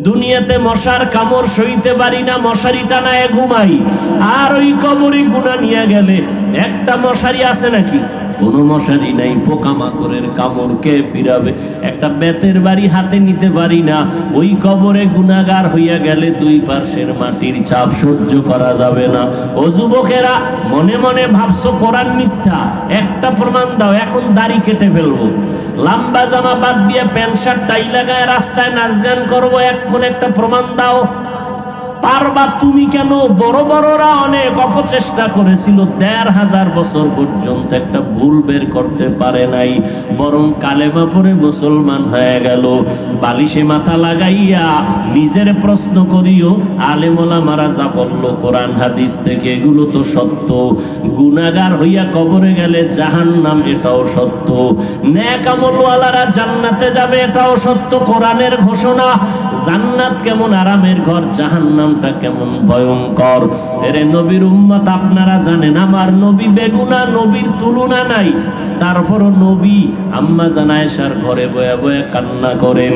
দুনিয়াতে মশার কামড় সইতে পারি না, মশারি টানায় ঘুমাই। আর ওই কবরে গুনাহ নিয়ে গেলে একটা মশারি আছে নাকি? কোনো মশারি নাই। পোকামাকড়ের কামড় কে ফিরাবে? একটা বেতের বাড়ি হাতে নিতে পারি না। ওই কবরে গুনাহগার হইয়া গেলে দুই পার্শ্বের মাটির চাপ সহ্য করা যাবে না। ও যুবকেরা, মনে মনে ভাবছো কোরআন মিথ্যা, একটা প্রমাণ দাও। এখন দাড়ি কেটে ফেলবো, লম্বা জামা বাদ দিয়ে প্যান্ট শার্ট টাই লাগায় রাস্তায় নাচ গান করবো, এখন একটা প্রমাণ দাও। পারবা তুমি কেন? বড় বড়রা অনেক অপচেষ্টা করেছিল, ১৫০০ বছর পর্যন্ত একটা ভুল বের করতে পারে নাই, বরং কালেমা পড়ে মুসলমান হয়ে গেল। বালিশে মাথা লাগাইয়া নিজের প্রশ্ন করিও, আলেম ওলামারা যা বলল কোরআন হাদিস থেকে এগুলো তো সত্য। গুনাহগার হইয়া কবরে গেলে জাহান্নাম, এটাও সত্য। নেক আমলওয়ালারা জান্নাতে যাবে, এটাও সত্য। কোরআনের ঘোষণা। জান্নাত কেমন আরামের ঘর, জাহান্নাম কেমন ভয়ঙ্কর। এরে নবীর উম্মত, আপনারা জানেন আমার নবী বেগুনা, নবীর তুলনা নাই। তারপরও নবী আম্মা জান আয়েশার ঘরে বয়া বয়া কান্না করেন।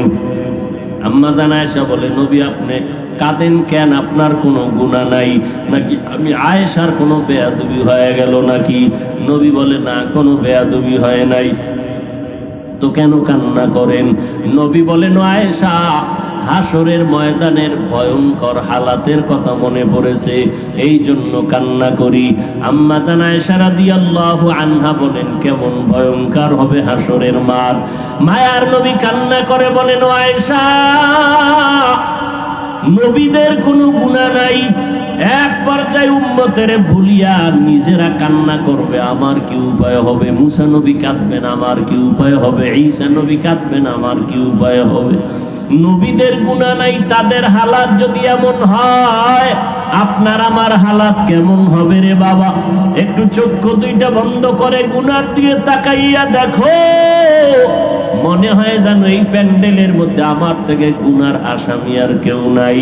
আম্মা জান আয়েশা বলে, নবী আপনি কাঁদেন কেন? আপনার কোনো গুনাহ নাই নাকি? আমি আয়েশার কোনো বেয়াদবি হয়ে গেল নাকি? নবী বলে, না, কোনো বেয়াদবি হয় নাই। তো কেন কান্না করেন? নবী বলেন, আয়েশা, হাসরের ময়দানের ভয়ঙ্কর হালাতের কথা মনে পড়েছে, এই জন্য কান্না করি। আম্মা জান আয়েশা রাদিয়াল্লাহু আনহা বলেন, কেমন ভয়ঙ্কর হবে হাসরের মাঠ। মায়ার নবী কান্না করে বলেন, আয়েশা, নবীদের কোনো গুনাহ নাই। এক পর্যায়ে উম্মতের ভুলিয়া নিজেরা কান্না করবে, আমার কি উপায় হবে? মুসা নবী কাঁদবেন, আমার কি উপায় হবে? ঈসা নবী কাঁদবেন, আমার কি উপায় হবে? নবীদের গুনাহ নাই, তাদের হালাত যদি এমন হয়, আপনার আমার হালাত কেমন হবে রে বাবা? একটু চক্ষু দুইটা বন্ধ করে গুনার দিকে তাকাইয়া দেখো, মনে হয় যেন এই প্যান্ডেলের মধ্যে আমার থেকে গুনার আসামি আর কেউ নাই।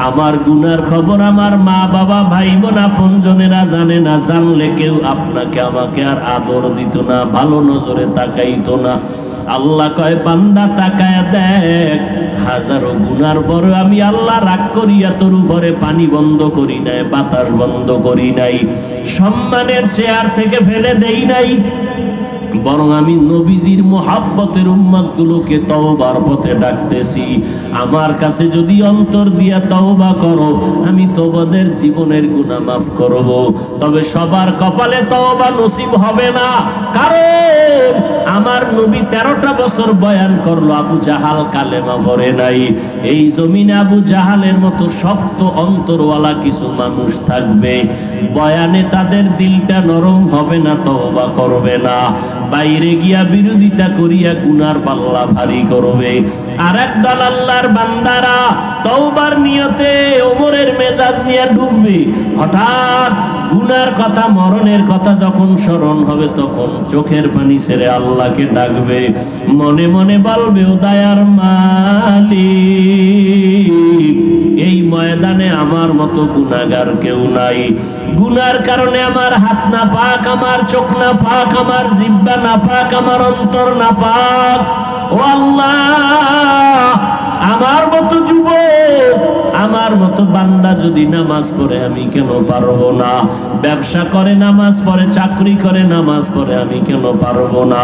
আমার গুনার খবর আমার মা বাবা ভাই বোন আপনজনেরা জানে না। জানলে কেউ আপনাকে আমাকে আর আদর দিত না, ভালো নজরে তাকাইতো না। আল্লাহ কয়, বান্দা তাকায়া দেখ, হাজারো গুনার পরে আমি আল্লাহ রাগ করিয়া তোর উপরে পানি বন্ধ করি নাই, বাতাস বন্ধ করি নাই, সম্মানের চেয়ার থেকে ফেলে দেই নাই, বরং আমি নবীজির মুহাব্বতের উম্মতগুলোকে তওবার পথে ডাকতেছি। আমার কাছে যদি অন্তর দিয়া তওবা করো, আমি তোমাদের জীবনের গুনাহ মাফ করব। তবে সবার কপালে তওবা নসিব হবে না, কারণ আমার নবী 13টা বছর বয়ান করলো, আবু জাহাল কালেমা পড়ে নাই। এই জমিনে আবু জাহালের মতো শক্ত অন্তরওয়ালা কিছু মানুষ থাকবে, বয়ানে তাদের দিলটা নরম হবে না, তওবা করবে না, বাইরে গিয়া বিরোধিতা করিয়া গুনার পাল্লা ভারী করবে। আর একদল আল্লাহর বান্দারা তওবার নিয়তে ওমরের মেজাজ নিয়ে ঢুকবে। হঠাৎ গুনার কথা, মরণের কথা যখন স্মরণ হবে, তখন চোখের পানি ছেড়ে আল্লাহকে ডাকবে, মনে মনে বলবে, ও দয়ার মালিক, এই ময়দানে আমার মতো গুনাহগার কেউ নাই। গুনার কারণে আমার হাত না পাক, আমার চোখ না পাক, আমার জিহ্বা না পাক, আমার অন্তর না পাক। ও আল্লাহ, আমার মতো যুবক, আমার মতো বান্দা যদি নামাজ পড়ে, আমি কেন পারবো না? ব্যবসা করে নামাজ পড়ে, চাকরি করে নামাজ পড়ে, আমি কেন পারবো না?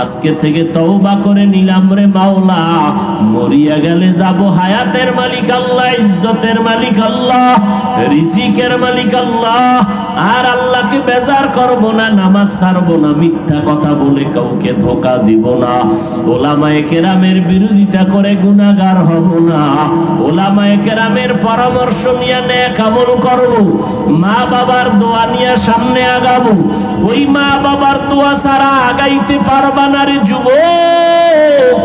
আজকে থেকে তওবা করে নিলাম রে মাওলা, মরিয়া গেলে যাব, হায়াতের মালিক আল্লাহ, ইজ্জতের মালিক আল্লাহ, রিজিকের মালিক আল্লাহ। আর আল্লাহকে বেজার করব না, নামাজ ছাড়বো না, মিথ্যা কথা বলে কাউকে ধোঁকা দিব না, ওলামায়ে কেরামের বিরোধিতা করে গুনাহগার হব না, ওলামায়ে কেরামের পরামর্শ নিয়ে নেক আমল করব, মা বাবার দোয়া নিয়ে সামনে আগাবো। ওই মা বাবার দোয়া ছাড়া আগাইতে পারবা না রে যুবক।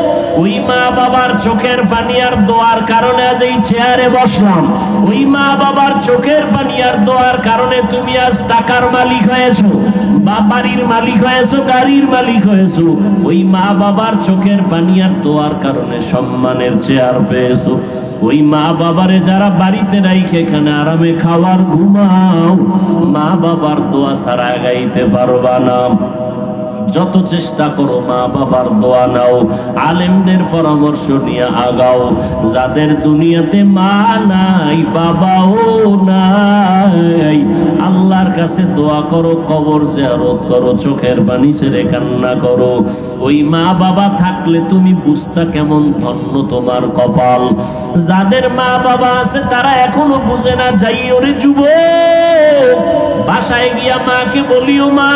ওই মা বাবার চোখের পানি আর দোয়ার কারণে আজ এই চেয়ারে বসলাম। ওই মা বাবার চোখের পানি আর দোয়ার কারণে তুমি আজ টাকার মালিক হয়েছো, বা বাড়ির মালিক হয়েছো, গাড়ির মালিক হয়েছো। ওই মা বাবার চোখের পানি আর দোয়ার কারণে সম্মানের চেয়ার পেয়েছো। ওই মা বাবারে যারা বাড়িতে রাইখে এখানে আরামে খাওয়ার ঘুমাও, মা বাবার দোয়া ছাড়া গাইতে পারবা না। যত চেষ্টা করো মা বাবার দোয়া নাও, আলেমদের পরামর্শ নিয়ে আগাও। যাদের দুনিয়াতে মা নাই বাবাও নাই, আল্লাহর কাছে দোয়া করো, কবর জিয়ারত করো, চোখের পানি ছেড়ে কান্না করো। ওই মা বাবা থাকলে তুমি বুঝতা কেমন ধন্য তোমার কপাল। যাদের মা বাবা আছে তারা এখনো বুঝে না, যাই ওরে যুবক, বাসায় গিয়া মাকে বলিও, মা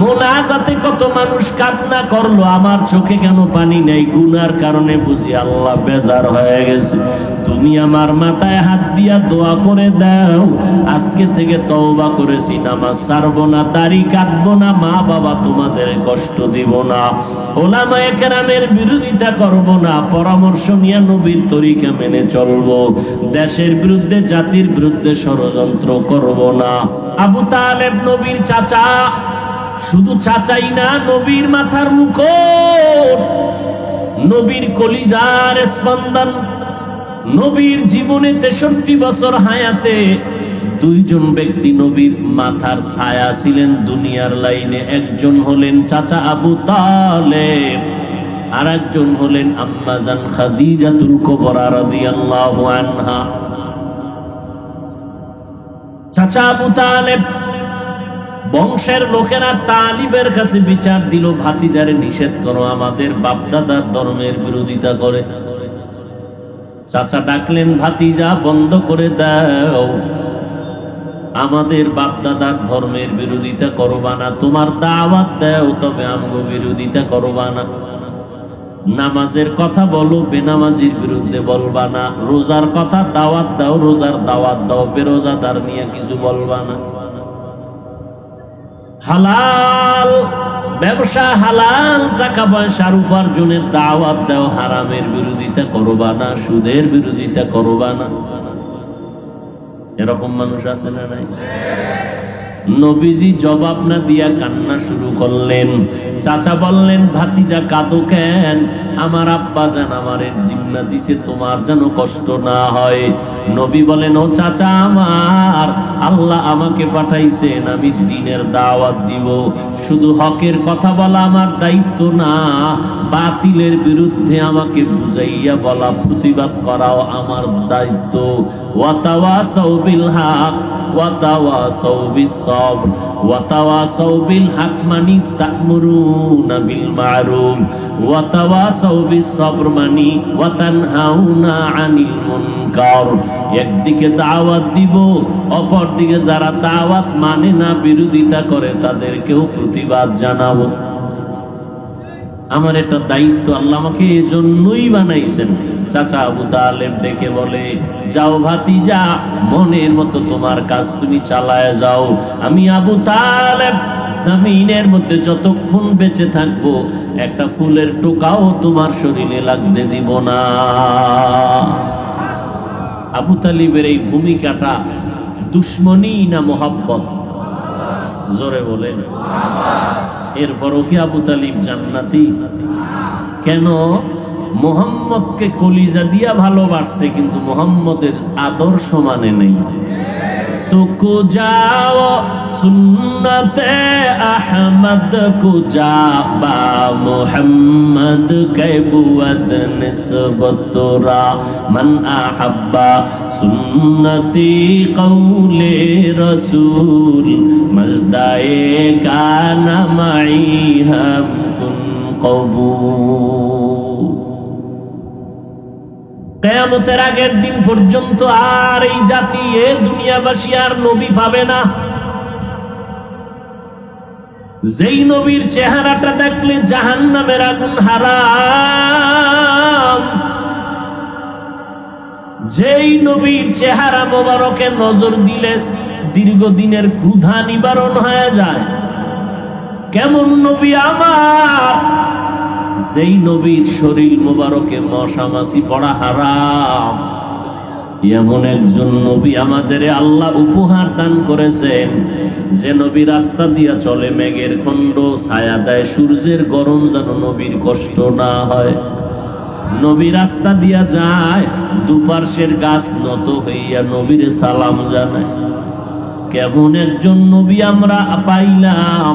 মোনাজাতে কত মানুষ কান্না করলো, আমার চোখে কেন পানি নেই? গুনার কারণে বুঝি আল্লাহ বেজার হয়ে গেছে। তুমি আমার মাথায় হাত দিয়া দোয়া করে দাও, আজকে থেকে তওবা করেছি, নামাজ ছাড়বো না, দাড়ি কাটবো না, মা বাবা তোমাদের কষ্ট দিব না, ওলামায়ে কেরামের বিরোধিতা করব না, পরামর্শ নিয়ে নবীর তরিকা মেনে চলবো, দেশের বিরুদ্ধে জাতির বিরুদ্ধে ষড়যন্ত্র করব না। আবু তালেব নবীর চাচা, শুধু চাচাই না, নবীর মাথার মুকুট, নবীর কলিজার স্পন্দন। নবীর জীবনে 63 বছর হায়াতে দুইজন ব্যক্তি নবীর মাথার ছায়া ছিলেন দুনিয়ার লাইনে। একজন হলেন চাচা আবু তালেব, আর একজন হলেন আম্মা জান খাদিজাতুল কুবরা রাদিয়াল্লাহু আনহা। চাচা আবু তালেব বংশের লোকেরা তালিবের কাছে বিচার দিল, ভাতিজারে নিষেধ করো, আমাদের বাপদাদার ধর্মের বিরোধিতা করে। চাচা ডাকলেন, ভাতিজা বন্ধ করে দাও, আমাদের বাপদাদার ধর্মের বিরোধিতা করবা না, তোমার দাওয়াত দাও, তবে আমগো বিরোধিতা করবা না। নামাজের কথা বলো, বেনামাজির বিরুদ্ধে বলবা না। রোজার কথা দাওয়াত দাও, রোজার দাওয়াত দাও, বেরোজাদার নিয়ে কিছু বলবা না। হালাল ব্যবসা, হালাল টাকা পয়সার উপার্জনের দাওয়াত দাও, হারামের বিরোধিতা করবা না, সুদের বিরোধিতা করবা না। এরকম মানুষ আছে না নাই? নবীজি জবাব না দিয়া কান্না শুরু করলেন। চাচা বললেন, ভাতিজা কাঁদো কেন? আমার আব্বা জান আমারে জিম্মা দিছে, তোমার যেন কষ্ট না হয়। নবী বলেন, ও চাচা আমার, আল্লাহ আমাকে পাঠাইছেন, আমি দ্বীনের দাওয়াত দিব। শুধু হকের কথা বলা আমার দায়িত্ব না, বাতিলের বিরুদ্ধে আমাকে বুঝাইয়া বলা, প্রতিবাদ করাও আমার দায়িত্ব। ওয়াতাওয়াসাউ বিল হক ওয়াতাওয়াসাউ বিস সবর ওয়াতাওয়াসাউ বিল হক মানি তা'মুরুনা বিল মা'রুফ ওয়াতাওয়াসাউ বিস সবর মানি ওয়া তানহাউনা আনিল মুনকার। একদিকে দাওয়াত দিব, অপরদিকে যারা দাওয়াত মানে না, বিরোধিতা করে, তাদেরকেও প্রতিবাদ জানাবো। আমার এটা দায়িত্ব, আল্লাহ আমাকে এজন্যই বানাইছেন। চাচা আবু তালেব ডেকে বলে, যাও ভাতিজা, মনের মতো তোমার কাজ তুমি চালায় যাও। আমি আবু তালেব জমিনের মধ্যে যতক্ষণ বেঁচে থাকবো, একটা ফুলের টোকাও তোমার শরীরে লাগতে দিব না। আবু তালিবের এই ভূমিকাটা দুশ্মনী না মোহাব্বত? জোরে বলেন। এরপরও কি আবু তালিব জান্নাতি? কেন? মুহাম্মদকে কলিজা দিয়া ভালোবাসছে, কিন্তু মুহাম্মদের আদর্শ মানে নেই। तुको जाओ सुन्नते अहमद को जाबा मुहम्मद के बुअद निस्बतुरा मन अहब्बा सुन्नती कौले रसूल मजदाए काना माई हम कुन कबूल। কিয়ামতের আগের দিন পর্যন্ত আর এই জাতি, এ দুনিয়াবাসী আর নবী পাবে না। যেই নবীর চেহারাটা দেখলে জাহান্নামের আগুন হারাম, যেই নবীর চেহারা মোবারকে নজর দিলে দীর্ঘদিনের ক্ষুধা নিবারণ হয়ে যায়, কেমন নবী আমার? যেই নবীর শরীর মোবারকে মশা মাছি পড়া হারাম, এমন একজন নবী আমাদের আল্লাহ উপহার দান করেছেন। যে নবী রাস্তা দিয়া চলে, মেঘের খণ্ড ছায়া দেয়, সূর্যের গরম যেন নবীর কষ্ট না হয়। নবী রাস্তা দিয়া যায়, দুপার্শ্বের গাছ নত হইয়া নবীর সালাম জানায়। কেমন একজন নবী আমরা পাইলাম,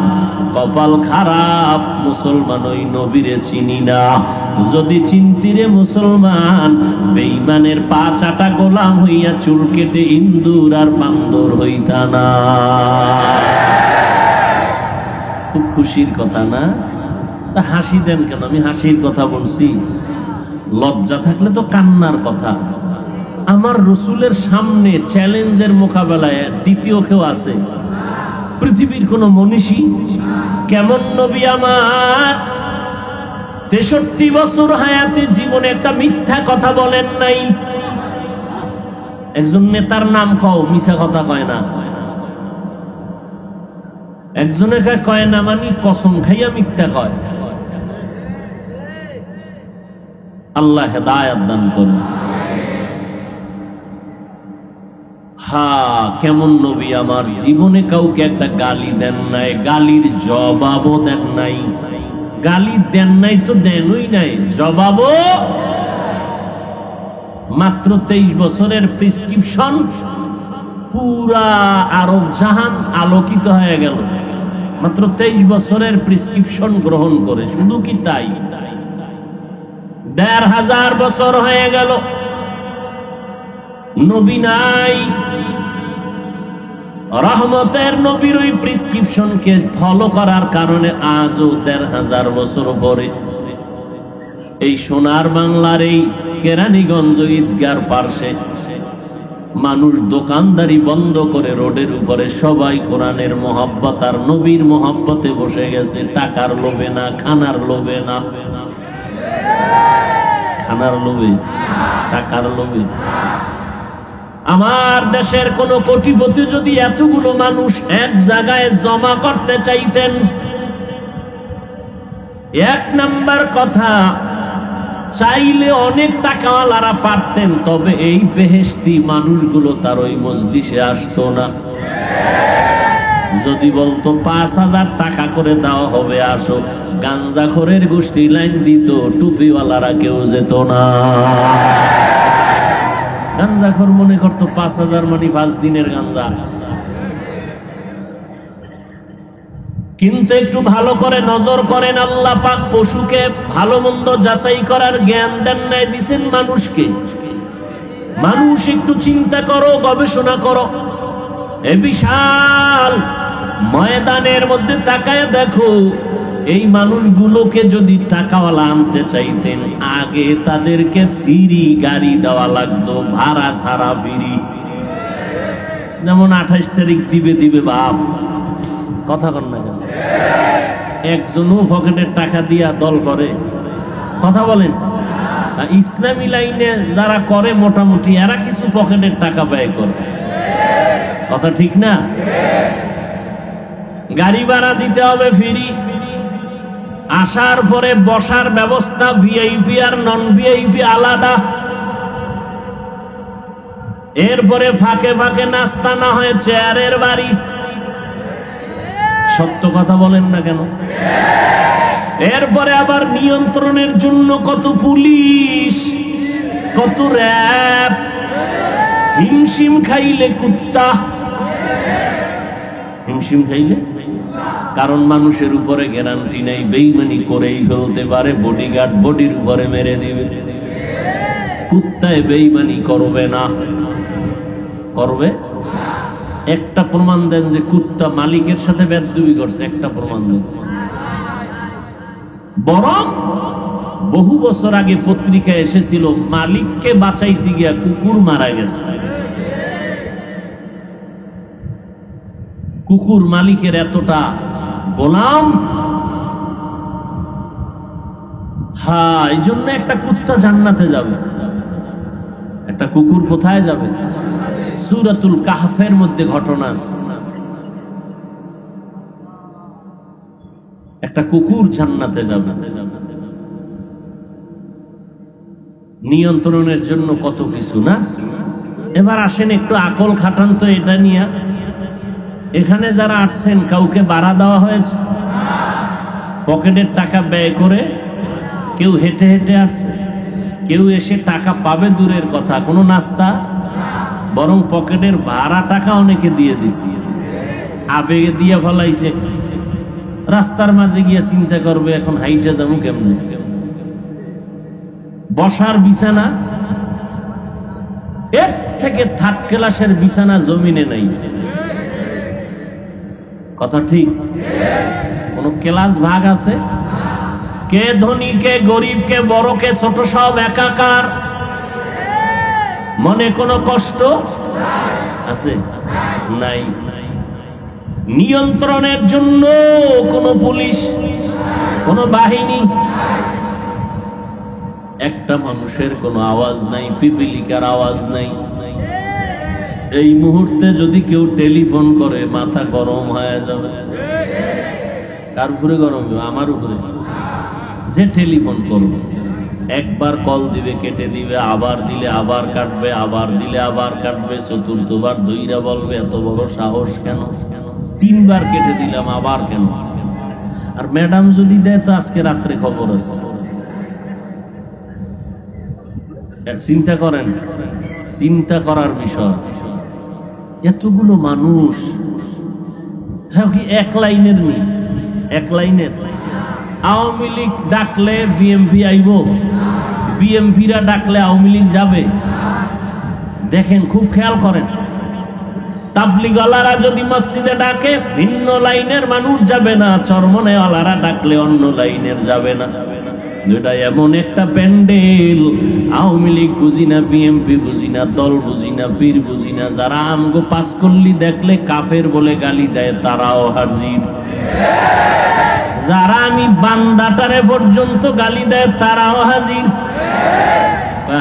কপাল খারাপ, মুসলমান ওই নবীরে চিনি না। যদি চিনতিরে মুসলমান, বেঈমানের পা চাটা গোলাম হইয়া চুল কেটে ইন্দুর আর বান্দর হইতা না। খুব খুশির কথা না? তা হাসি দেন কেন? আমি হাসির কথা বলছি, লজ্জা থাকলে তো কান্নার কথা। আমার রসুলের সামনে চ্যালেঞ্জের মোকাবেলায় দ্বিতীয় কেউ আছে? পৃথিবীর কোন মনীষী? কেমন নবী আমার, 63 বছর হায়াতে জীবনে একটা মিথ্যা কথা বলেন নাই। একজন নেতার নাম কও, মিছা কথা কয় না। একজনে কয় না মানে কসম খাইয়া মিথ্যা কয়। আল্লাহ হেদায়েত দান করুন। কেমন নবী আমার, জীবনে কাউকে একটা গালি দেন নাই, গালির জবাবও দেন নাই। গালি দেন নাই তো দেনই নাই, জবাবও। মাত্র 23 বছরের প্রেসক্রিপশন, পুরা আরব জাহান আলোকিত হয়ে গেল মাত্র 23 বছরের প্রেসক্রিপশন গ্রহণ করে। শুধু কি তাই, 1500 বছর হয়ে গেল নবী নাই। রহমতের নবীর ওই প্রেসক্রিপশনকে ফলো করার কারণে আজও 1500 বছর পরে এই সোনার বাংলার এই কেরানীগঞ্জ ঈদগার পার্শ্বে মানুষ দোকানদারি বন্ধ করে রোডের উপরে সবাই কোরআনের মহব্বত আর নবীর মহব্বতে বসে গেছে। টাকার লোভে না, খানার লোভে না। খানার লোভে, টাকার লোভে। আমার দেশের কোন কোটিপতি যদি এতগুলো মানুষ এক জায়গায় জমা করতে চাইতেন, এক নাম্বার কথা, চাইলে অনেক টাকাওয়ালারা পারতেন, তবে এই বেহেশতি মানুষগুলো তার ওই মজলিসে আসতো না। যদি বলতো 5000 টাকা করে দেওয়া হবে, আসো, গাঞ্জাখোরের গোষ্ঠী লাইন দিত, টুপিওয়ালারা কেউ যেত না। গাঞ্জাখোর মনে করতো 5000 মানে 5 দিনের গাঞ্জা। কিন্তু একটু ভালো করে নজর করেন, আল্লাহ পাক পশুকে ভালো মন্দ যাচাই করার জ্ঞান দেন নাই, দিছেন মানুষকে। মানুষ একটু চিন্তা করো, গবেষণা করো। এ বিশাল ময়দানের মধ্যে তাকায় দেখো, এই মানুষগুলোকে যদি টাকাওয়ালা আনতে চাইতেন, আগে তাদেরকে ফ্রি গাড়ি দেওয়া লাগতো, ভাড়া ছাড়া ফ্রি। যেমন 28 তারিখ দিবে বাপ, কথা কন না কেন? একজনও পকেটের টাকা দিয়া দল করে? কথা বলেন। ইসলামী লাইনে যারা করে মোটামুটি, এরা কিছু পকেটের টাকা ব্যয় করে, কথা ঠিক না? গাড়ি ভাড়া দিতে হবে ফ্রি, আসার পরে বসার ব্যবস্থা ভিআইপি আর নন ভিআইপি আলাদা, এরপরে ফাঁকে ফাঁকে নাস্তা, না হয় চেয়ারের বাড়ি। সত্য কথা বলেন না কেন? এরপরে আবার নিয়ন্ত্রণের জন্য কত পুলিশ, কত র‍্যাব, হিমশিম খাইলে কুত্তা, হিমশিম খাইলে। কারণ মানুষের উপরে গ্যারান্টি নাই, বেইমানি করেই ফেলতে পারে, বডিগার্ড বডির উপরে মেরে দিবে। কুত্তায় বেইমানি করবে না, করবে? একটা প্রমাণ দেন যে কুত্তা মালিকের সাথে বেয়াদবি করছে, একটা প্রমাণ দেন। বরং বহু বছর আগে পত্রিকায় এসেছিল, মালিককে বাঁচাইতে গিয়া কুকুর মারা গেছে। কুকুর মালিকের এতটা গোলাম। এই জন্য একটা কুত্তা জান্নাতে যাবে, একটা কুকুর কোথায় যাবে? সূরাতুল কাহফের মধ্যে ঘটনা আছে, একটা কুকুর জান্নাতে যাবে। নিয়ন্ত্রণের জন্য কত কিছু না। এবার আসেন একটু আকল খাটান তো এটা নিয়ে। এখানে যারা আসছেন, কাউকে ভাড়া দেওয়া হয়েছে? পকেটের টাকা ব্যয় করে? কেউ হেঁটে হেঁটে আসছে? কেউ এসে টাকা পাবে দূরের কথা, কোনো নাস্তা, বরং পকেটের ভাড়া টাকা অনেকে দিয়ে দিছি। আবেগে দিয়া ফলাইছে, রাস্তার মাঝে গিয়া চিন্তা করবে এখন হাইটা যাবো কেমন। বসার বিছানা, এর থেকে থার্ড ক্লাসের বিছানা জমিনে নাই। কথা ঠিক? কোন ক্লাস ভাগ আছে? কে ধনী, কে গরিব, কে বড়, কে ছোট, সব একাকার। মনে কোনো কষ্ট আছে? নাই। নিয়ন্ত্রণের জন্য কোনো পুলিশ, কোনো বাহিনী, একটা মানুষের কোনো আওয়াজ নাই, পিপিলিকার আওয়াজ নাই। এই মুহূর্তে যদি কেউ টেলিফোন করে মাথা গরম হয়ে যাবে। কার উপরে গরম হবে? আমার উপরে। যে টেলিফোন করবে, একবার কল দিবে কেটে দিবে, আবার দিলে আবার কাটবে, আবার দিলে আবার কাটবে, চতুর্থবার ধইরা বলবে এত বড় সাহস কেন? 3 বার কেটে দিলাম, আবার কেন? আর ম্যাডাম যদি দেয় তো আজকে রাত্রে খবর আছে। চিন্তা করেন, চিন্তা করার বিষয়। এতগুলো মানুষ, হ্যাঁ কি এক লাইনের নেই? এক লাইনের। আওয়ামী লীগ ডাকলে বিএমপি আইব, বিএমপিরা ডাকলে আওয়ামী লীগ যাবে। দেখেন, খুব খেয়াল করেন। তাবলিগওয়ালারা যদি মসজিদে ডাকে ভিন্ন লাইনের মানুষ যাবে না, চরমনেওয়ালারা ডাকলে অন্য লাইনের যাবে না। এটা এমন একটা প্যান্ডেল, আওয়ামী লীগ বুঝি না, বিএমপি বুঝি না, দল বুঝি না, পীর বুঝি না, যারা আমগো পাঁচকল্লি দেখলে কাফের বলে গালি দেয় তারাও হাজির। যারা আমি বান্দাটারে পর্যন্ত গালি দেয় তারাও হাজির।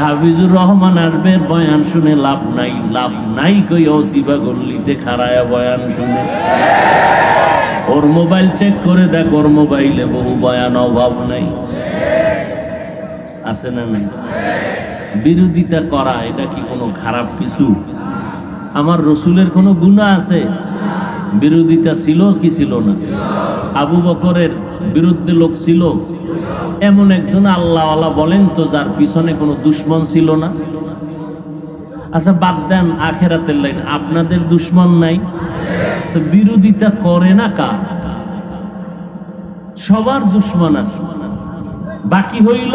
হাফিজুর রহমান আসবে, বয়ান শুনে লাভ নাই, লাভ নাই কই ওসিবা গল্লিতে খাড়ায়া বয়ান শুনে। ওর মোবাইল চেক করে দেখ, ওর মোবাইলে বহু বয়ান, অভাব নাই। আছে না নাই? বিরোধিতা করা এটা কি কোনো খারাপ কিছু? আমার রসুলের কোনো গুনাহ আছে? বিরোধিতা ছিল কি ছিল না? আবু বকরের বিরুদ্ধে লোক ছিল, এমন একজন আল্লাহওয়ালা বলেন তো যার পিছনে কোনো দুশ্মন ছিল না? আচ্ছা বাদ দেন আখেরাতের লাইন, আপনাদের দুশ্মন নাই তো বিরোধিতা করে না কার? সবার দুশ্মন আছে। বাকি হইল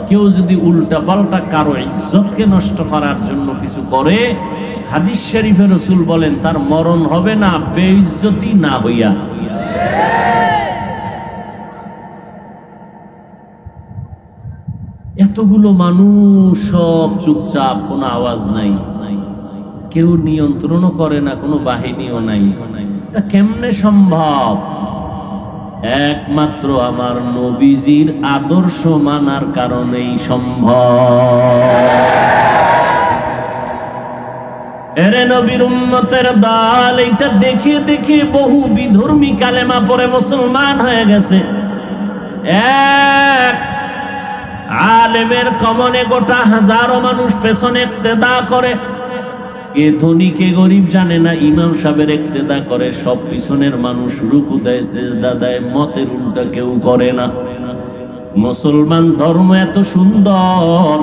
কেউ যদি উল্টা পাল্টা কারো ইজ্জতকে নষ্ট করার জন্য কিছু করে, হাদিস শরীফে রাসূল বলেন তার মরণ হবে না বেইজ্জতি না হইয়া। এতগুলো মানুষ সব চুপচাপ, কোনো আওয়াজ নাই, কেউ নিয়ন্ত্রণও করে না, কোনো বাহিনীও নাই। এটা কেমনে সম্ভব? একমাত্র আমার নবীজির আদর্শ মানার কারণেই সম্ভব। এরে নবীর উম্মতের দল, এইটা দেখে দেখে বহু বিধর্মী কালেমা পড়ে মুসলমান হয়ে গেছে। এক আলেমের কমনে গোটা হাজারো মানুষ পেছনে ইক্তেদা করে। কে ধনী কে গরিব জানে না, ইমাম সাহেবের ইক্তেদা করে। সব পিছনের মানুষ রুকু দেয়, সিজদা দেয়, মতের উল্টা কেউ করে না। মুসলমান ধর্ম এত সুন্দর,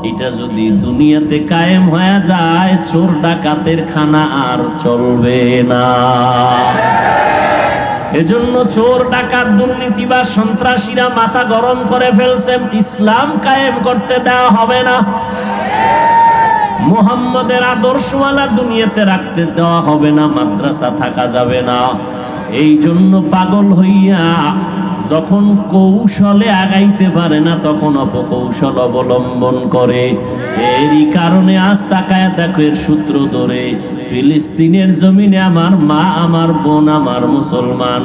এটা যদি দুনিয়াতে কায়েম হয়ে যায়, চোর ডাকাতের খানা আর চলবে না। এজন্য চোর ডাকাত দুর্নীতিবাজ সন্ত্রাসীরা মাথা গরম করে ফেলছে, ইসলাম কায়েম করতে দেওয়া হবে না, মুহাম্মদের আদর্শওয়ালা দুনিয়াতে রাখতে দেওয়া হবে না, মাদ্রাসা থাকা যাবে না। এই জন্য পাগল হইয়া যখন কৌশলে আগাইতে পারে না তখন অপকৌশল অবলম্বন করে। এরই কারণে আজ তাকায় দেখো এর সূত্র ধরে ফিলিস্তিনের জমিনে আমার মা, আমার বোন, আমার মুসলমান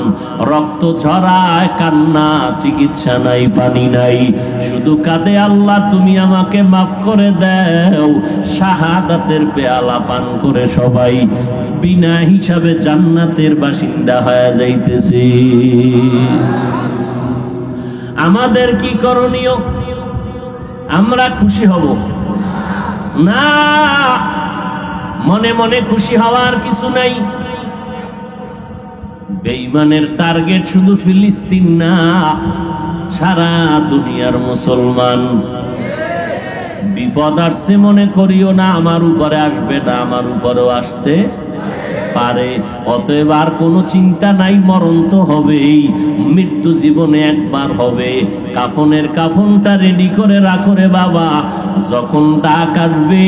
রক্ত ঝরায়, কান্না, চিকিৎসা নাই, পানি নাই, শুধু কাঁদে আল্লাহ তুমি আমাকে মাফ করে দাও। শাহাদাতের পেয়ালা পান করে সবাই বিনা হিসাবে জান্নাতের বাসিন্দা হয়ে যাইতেছে। আমাদের কি করণীয়? আমরা খুশি হব না, মনে মনে খুশি হওয়ার কিছু নাই। বেঈমানের টার্গেট শুধু ফিলিস্তিন না, সারা দুনিয়ার মুসলমান। বিপদ আসছে মনে করিও না আমার উপরে আসবে না, আমার উপরেও আসতে পারে। অতএব আর কোনো চিন্তা নাই, মরণ তো হবেই, মৃত্যু জীবনে একবার হবে। কাফনের কাফনটা রেডি করে রাখো রে বাবা, যখন ডাক আসবে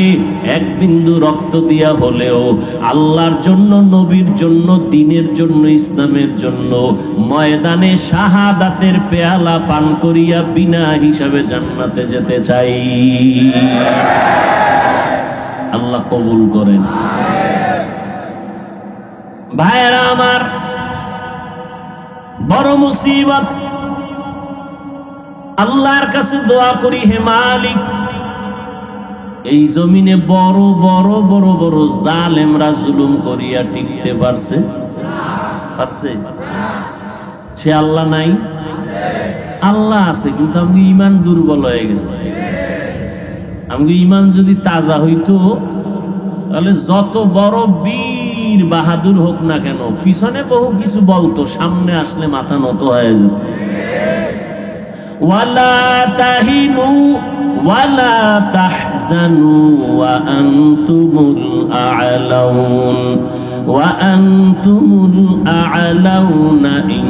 এক বিন্দু রক্ত দিয়া হলেও আল্লাহর জন্য, নবীর জন্য, দ্বীনের জন্য, ইসলামের জন্য ময়দানে শাহাদাতের পেয়ালা পান করিয়া বিনা হিসাবে জান্নাতে যেতে চাই। আল্লাহ কবুল করেন। ভাইরা আমার, বড় মুসিবত। আল্লাহর কাছে দোয়া করি, হে মালিক, এই জমিনে বড় বড় বড় বড় জালেমরা জুলুম করিয়া টিকতে পারছে? সে আল্লাহ নাই? আল্লাহ আছে, কিন্তু আমি ইমান দুর্বল হয়ে গেছে। আমি ইমান যদি তাজা হইতো তাহলে যত বড় বীর বাহাদুর হোক না কেন, পিছনে বহু কিছু বলতো, সামনে আসলে মাথা নত হয়ে যেত। ওয়ালা তাহিনু ওয়ালা তাহজানু ওয়া আনতুমুল আ'লাউন ওয়া আনতুমুল আ'লাউনা ইন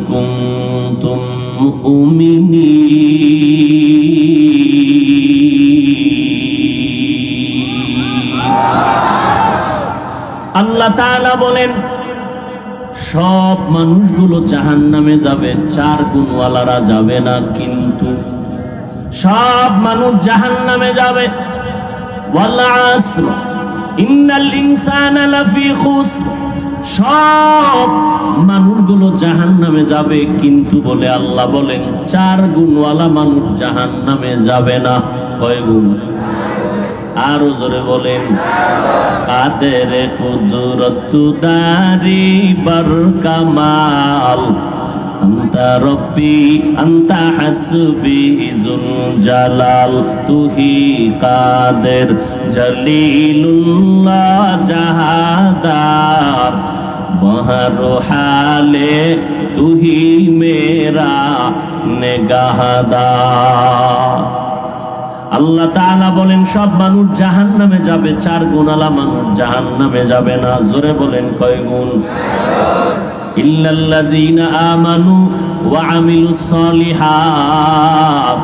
কুনতুম মুমিনিন। আল্লাহ তাআলা বলেন, সব মানুষগুলো জাহান্নামে যাবে, 4 গুণওয়ালারা যাবে না। কিন্তু সব মানুষ জাহান্নামে যাবে। ওয়াল আসর ইন্নাল ইনসানা লাফি খুসর, সব মানুষগুলো জাহান্নামে যাবে, কিন্তু বলে আল্লাহ বলেন 4 গুণওয়ালা মানুষ জাহান্নামে যাবে না। কয় গুণ? আরো জোরে বলেন। কাদের কুদরত দারি বার কামাল, আন্তা রব্বি আন্তা হাসবি জুল জালাল, তুহি কাদের জলিলুল্লাহ জাহাদার, বহর হালে তুহি মেরা নেগাহদার। আল্লাহ তাআলা বলেন সব মানুষ জাহান্নামে যাবে, 4 গুণওয়ালা মানুষ জাহান্নামে যাবে না। জোরে বলেন কয় গুণ? ইল্লাল্লাযীনা আমানু ওয়া আমিলুস সালিহাত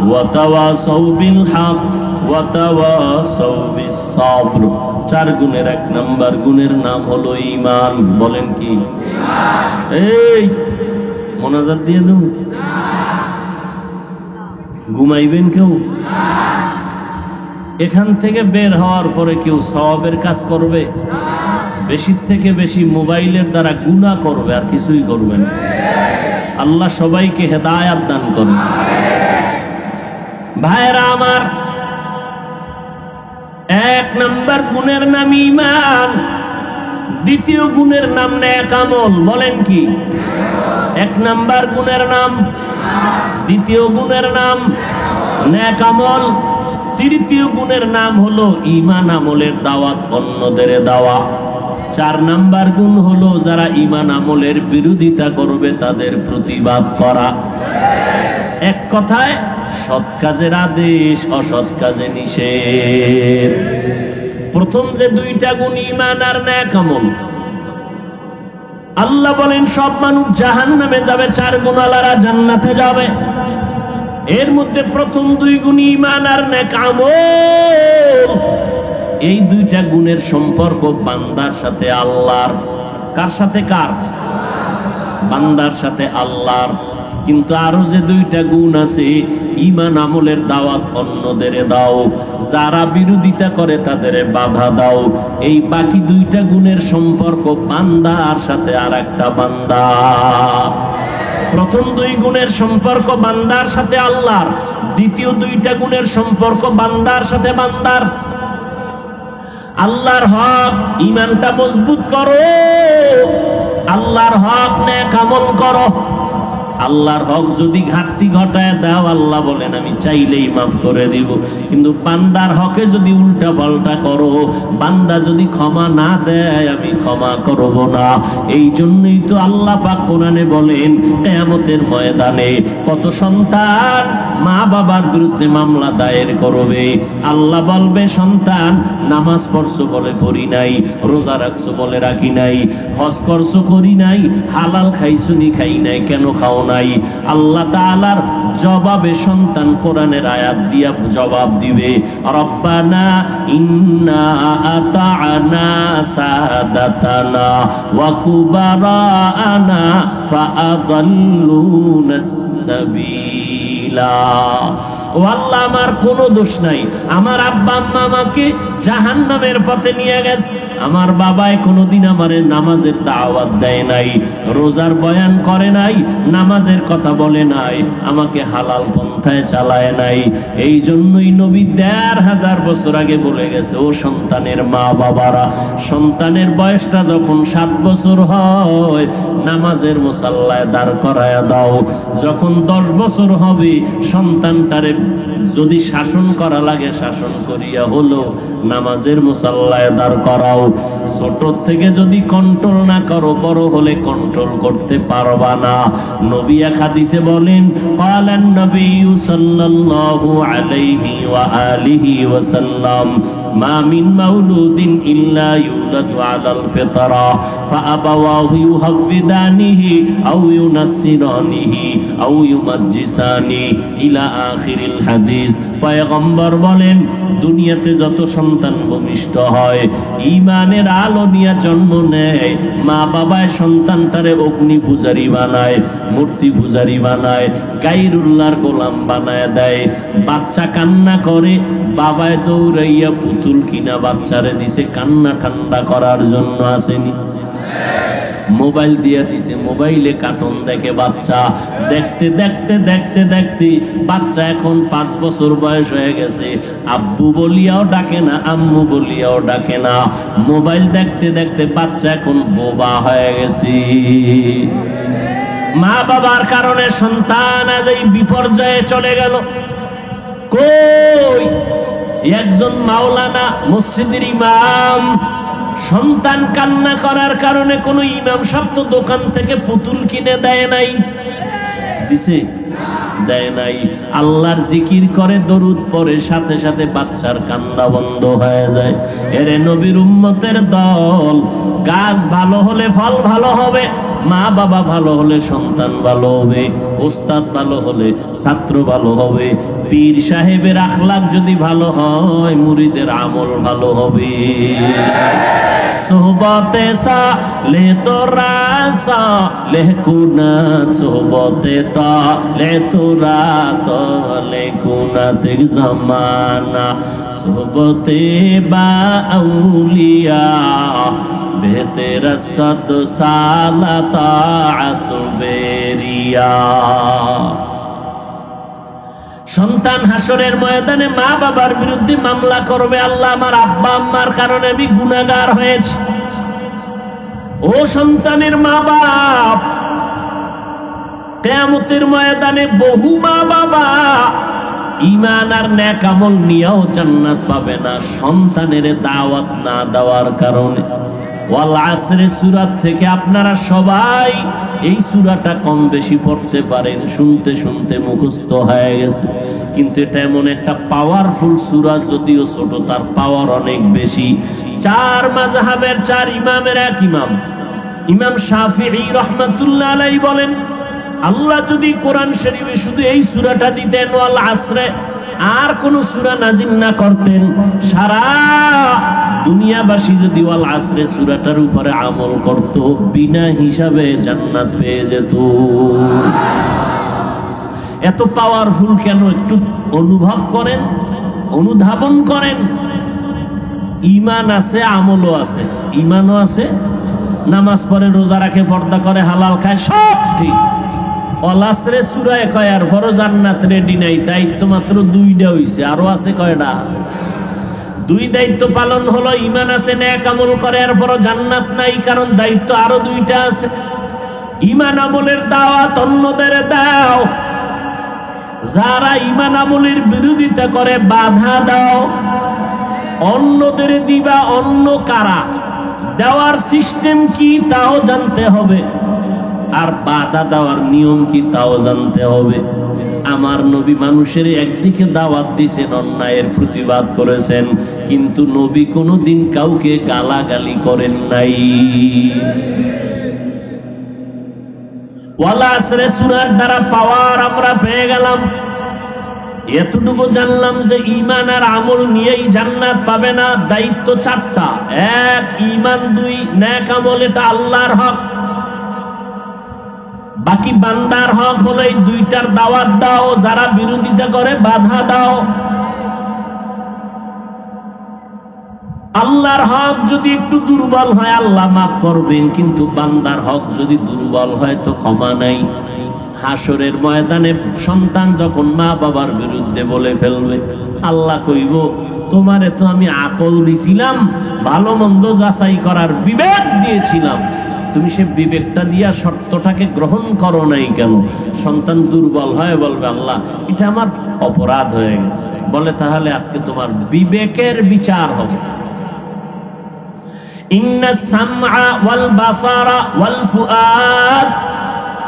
ওয়া তাওয়াসাউ বিল হক ওয়া তাওয়াসাউ বিস সাবর। 4 গুণের 1 নাম্বার গুণের নাম হলো ঈমান। বলেন কি? এই মোনাজাত দিয়ে দাও। ঘুমাইবেন কেউ? এখান থেকে বের হওয়ার পরে কেউ সওয়াবের কাজ করবে? বেশি থেকে বেশি মোবাইলের দ্বারা গুনাহ করবে, আর কিছুই করবেন। আল্লাহ সবাইকে হেদায়েত দান করেন। ভাইরা আমার, 1 নাম্বার গুণের নাম ঈমান, 2য় গুণের নাম নেক আমল। বলেন কি? 1 নাম্বার গুণের নাম, 2য় গুণের নাম নেক আমল, 3য় গুণের নাম হলো ঈমান আমলের দাওয়াত, অন্যদের দেওয়া। 4 নাম্বার গুণ হলো যারা ঈমান আমলের বিরোধিতা করবে তাদের প্রতিবাদ করা। এক কথায় সৎ কাজের আদেশ, অসৎ কাজে নিষেধ। প্রথম যে 2টা গুণ ঈমান আর নেক আমল, আল্লাহ বলেন সব মানুষ জাহান্নামে যাবে, 4 গুণওয়ালারা জান্নাতে যাবে। এর মধ্যে প্রথম 2 গুণ ঈমান আর নেক আমল। এই 2টা গুণের সম্পর্ক বান্দার সাথে আল্লাহর। কার সাথে? কার? বান্দার সাথে আল্লাহর। কিন্তু আরো যে 2টা গুণ আছে, ঈমান আমলের দাওয়াত অন্যদের দাও, যারা বিরোধিতা করে তাদের বাধা দাও। এই বাকি 2টা গুণের সম্পর্ক বান্দার সাথে আরেকটা বান্দা। প্রথম 2 গুণের সম্পর্ক বান্দার সাথে আল্লাহর, দ্বিতীয় 2টা গুণের সম্পর্ক বান্দার সাথে বান্দার। আল্লাহর হক ঈমানটা মজবুত করো, আল্লাহর হক নেক আমল করো। আল্লাহর হক যদি ঘাটতি ঘটায় দাও, আল্লাহ বলেন আমি চাইলেই মাফ করে দিব। কিন্তু বান্দার হকে যদি উল্টা পাল্টা করো, বান্দা যদি ক্ষমা না দেয়, আমি ক্ষমা করব না। এই জন্যই তো আল্লাহ পাক কোরআনে বলেন, কিয়ামতের ময়দানে কত সন্তান মা বাবার বিরুদ্ধে মামলা দায়ের করবে। আল্লাহ বলবে, সন্তান নামাজ পড়ছো বলে পড়ি নাই, রোজা রাখছো বলে রাখি নাই, হজ করছো করি নাই, হালাল খাইছো নি খাই নাই, কেন খাও নাই? আল্লাহ তাআলার জবাবে সন্তান কোরআনের আয়াত দিয়া জবাব দিবে, রব্বানা ইন্না আতা'না সাদাতানা ওয়া কুবারানা ফাআদাল্লুনাস সাবিলা। ও আল্লাহ, আমার কোনো দোষ নাই, আমার আব্বা আম্মা আমাকে জাহান্নামের পথে নিয়ে গেছে, আমার বাবাই কোনোদিন আমারে নামাজের দাওয়াত দেয় নাই, রোজার বয়ান করে নাই, নামাজের কথা বলে নাই, আমাকে হালাল পন্থায় চালায় নাই। এই জন্যই নবী ১৫০০ বছর আগে বলে গেছে, ও সন্তানের মা বাবারা, সন্তানের বয়সটা যখন ৭ বছর হয় নামাজের মুসাল্লায় দাঁড় করায়া দাও। যখন ১০ বছর হবে সন্তানটারে যদি শাসন করা লাগে শাসন করিয়া হলো নামাজের মুসাল্লায় দাঁড় করাও। ছোট থেকে যদি কন্ট্রোল না করো, বড় হলে কন্ট্রোল করতে পারবা না। নবী এক হাদিসে বলেন, ক্বালান নবী সাল্লাল্লাহু আলাইহি ওয়া আলিহি ওয়াসাল্লাম, মা মিন মাউলুদিন ইল্লা ইউলাদু আলাল ফিতরা ফাআবাওয়াহু ইউহাব্বিদানিহি আও ইউনাসসিরানিহি আও ইউমাজ্জিসানি ইলা আখিরিল হাদিস। পয়গম্বর বলেন, দুনিয়াতে যত সন্তান ভূমিষ্ঠ হয় ঈমানের আলো নিয়ে জন্ম নেয়, মা বাবায় সন্তানটারে অগ্নি পূজারী বানায়, মূর্তি পূজারী বানায়, গায়রুল্লাহর গোলাম বানায় দেয়। বাচ্চা কান্না করে, বাবায় দৌড়াইয়া পুতুল কিনা বাচ্চারে দিছে কান্না ঠান্ডা করার জন্য। আসেনি? মোবাইল দিয়ে দিছে, মোবাইলে কার্টুন দেখে বাচ্চা, দেখতে দেখতে দেখতে দেখতে বাচ্চা এখন ৫ বছর বয়স হয়ে গেছে, আব্বু বলিয়াও ডাকে না, আম্মু বলিয়াও ডাকে না। মোবাইল দেখতে দেখতে বাচ্চা এখন বোবা হয়ে গেছে। মা বাবার কারণে সন্তান আজ এই বিপর্যয়ে চলে গেল। কই একজন মাওলানা মসজিদের ইমাম সন্তান কান্না করার কারণে কোন ইমাম সাহেব তো দোকান থেকে পুতুল কিনে দেয় নাই? দিছে? দেয় নাই। আল্লাহর জিকির করে, দরুদ পড়ে, সাথে সাথে বাচ্চার কান্না বন্ধ হয়ে যায়। এরে নবীর উম্মতের দল, গাছ ভালো হলে ফল ভালো হবে, মা বাবা ভালো হলে সন্তান ভালো হবে, ওস্তাদ ভালো হলে ছাত্র ভালো হবে, পীর সাহেবের আখলাক যদি ভালো হয় মুরিদের আমল ভালো হবে। সোহবতে সালে তোরা সালে কুনাত, সোহবতে তালে তোরা তালে কুনাত জামানা, সোহবতে বা আউলিয়া বেতেরা সদ সালা তাআত বেরিয়া। সন্তান হাসরের ময়দানে মা বাবার বিরুদ্ধে মামলা করবে, আল্লাহ আমার আব্বা আম্মার কারণে আমি গুনাহগার হয়েছি। ও সন্তানের মা বাপ, কিয়ামতের ময়দানে বহু মা বাবা ঈমান আর নেক আমল নিয়েও জান্নাত পাবে না সন্তানের দাওয়াত না দেওয়ার কারণে। ওয়াল আসরে সূরা থেকে আপনারা সবাই এই সূরাটা কম বেশি পড়তে পারেন, শুনতে শুনতে মুখস্থ হয়ে গেছে, কিন্তু এটা এমন একটা পাওয়ারফুল সূরা, যদিও ছোট তার পাওয়ার অনেক বেশি। 4 মাযহাবের 4 ইমামের এক ইমাম, ইমাম শাফিঈ রাহমাতুল্লাহ আলাইহি বলেন, আল্লাহ যদি কোরআন শরীফে শুধু এই সূরাটা দিতেন ওয়াল আসরে, আর কোন সূরা নাজিল না করতেন, সারা দুনিয়াবাসী যদি ওয়াল আসরে সূরাটার উপরে আমল করত, বিনা হিসাবে জান্নাত পেয়ে যেত। এত পাওয়ারফুল কেন একটু অনুভব করেন, অনুধাবন করেন। ঈমান আছে, আমলও আছে, ঈমানও আছে, নামাজ পড়ে, রোজা রাখে, পর্দা করে, হালাল খায়, সব ঠিক। ওয়াল আসরে সূরায় কয় আর বড় জান্নাত রেডি নাই, দায়িত্ব মাত্র 2টা হইছে, আরো আছে কয়টা? 2 দায়িত্ব পালন হলো, ঈমান আছে, নেক আমল করে, আর বড় জান্নাত নাই, কারণ দায়িত্ব আরো 2টা আছে। ঈমান আমলের দাওয়াত অন্যদের দাও, যারা ঈমান আমলের বিরোধিতা করে বাধা দাও, অন্যদের দিবা। অন্য কারা, দেওয়ার সিস্টেম কি তাও জানতে হবে, আর বাধা দেওয়ার নিয়ম কি তাও জানতে হবে। আমার নবী মানুষের একদিকে দাওয়াত দিয়েছেন, অন্যায়ের প্রতিবাদ করেছেন, কিন্তু নবী কোনোদিন কাউকে গালাগালি করেন নাই। ওয়াল আসরে সূরার দ্বারা পাওয়ার আমরা পেয়ে গেলাম, এতটুকু জানলাম যে ঈমান আর আমল নিয়েই জান্নাত পাবে না। দায়িত্ব চারটা: এক, ঈমান; দুই, নেক আমল, এটা আল্লাহর হক। বাকি বান্দার হক হলো এই দুইটার দাওয়াত দাও, যারা বিরোধিতা করে বাধা দাও। আল্লাহর হক যদি একটু দুর্বল হয় আল্লাহ মাফ করবেন, কিন্তু বান্দার হক যদি দুর্বল হয় তো ক্ষমা নাই। হাসরের ময়দানে সন্তান যখন মা বাবার বিরুদ্ধে বলে ফেলবে, আল্লাহ কইব, তোমারে তো আমি আকল দিছিলাম, ভালো মন্দ যাচাই করার বিবেক দিয়েছিলাম, তুমি সে বিবেকটা দিয়া শর্তটাকে গ্রহণ করো নাই কেন? সন্তান দুর্বল হয় বলবে, আল্লাহ এটা আমার অপরাধ হয়ে গেছে। বলে, তাহলে আজকে তোমার বিবেকের বিচার হবে। ইন্নাস সামআ ওয়াল বাসারা ওয়াল ফুআদ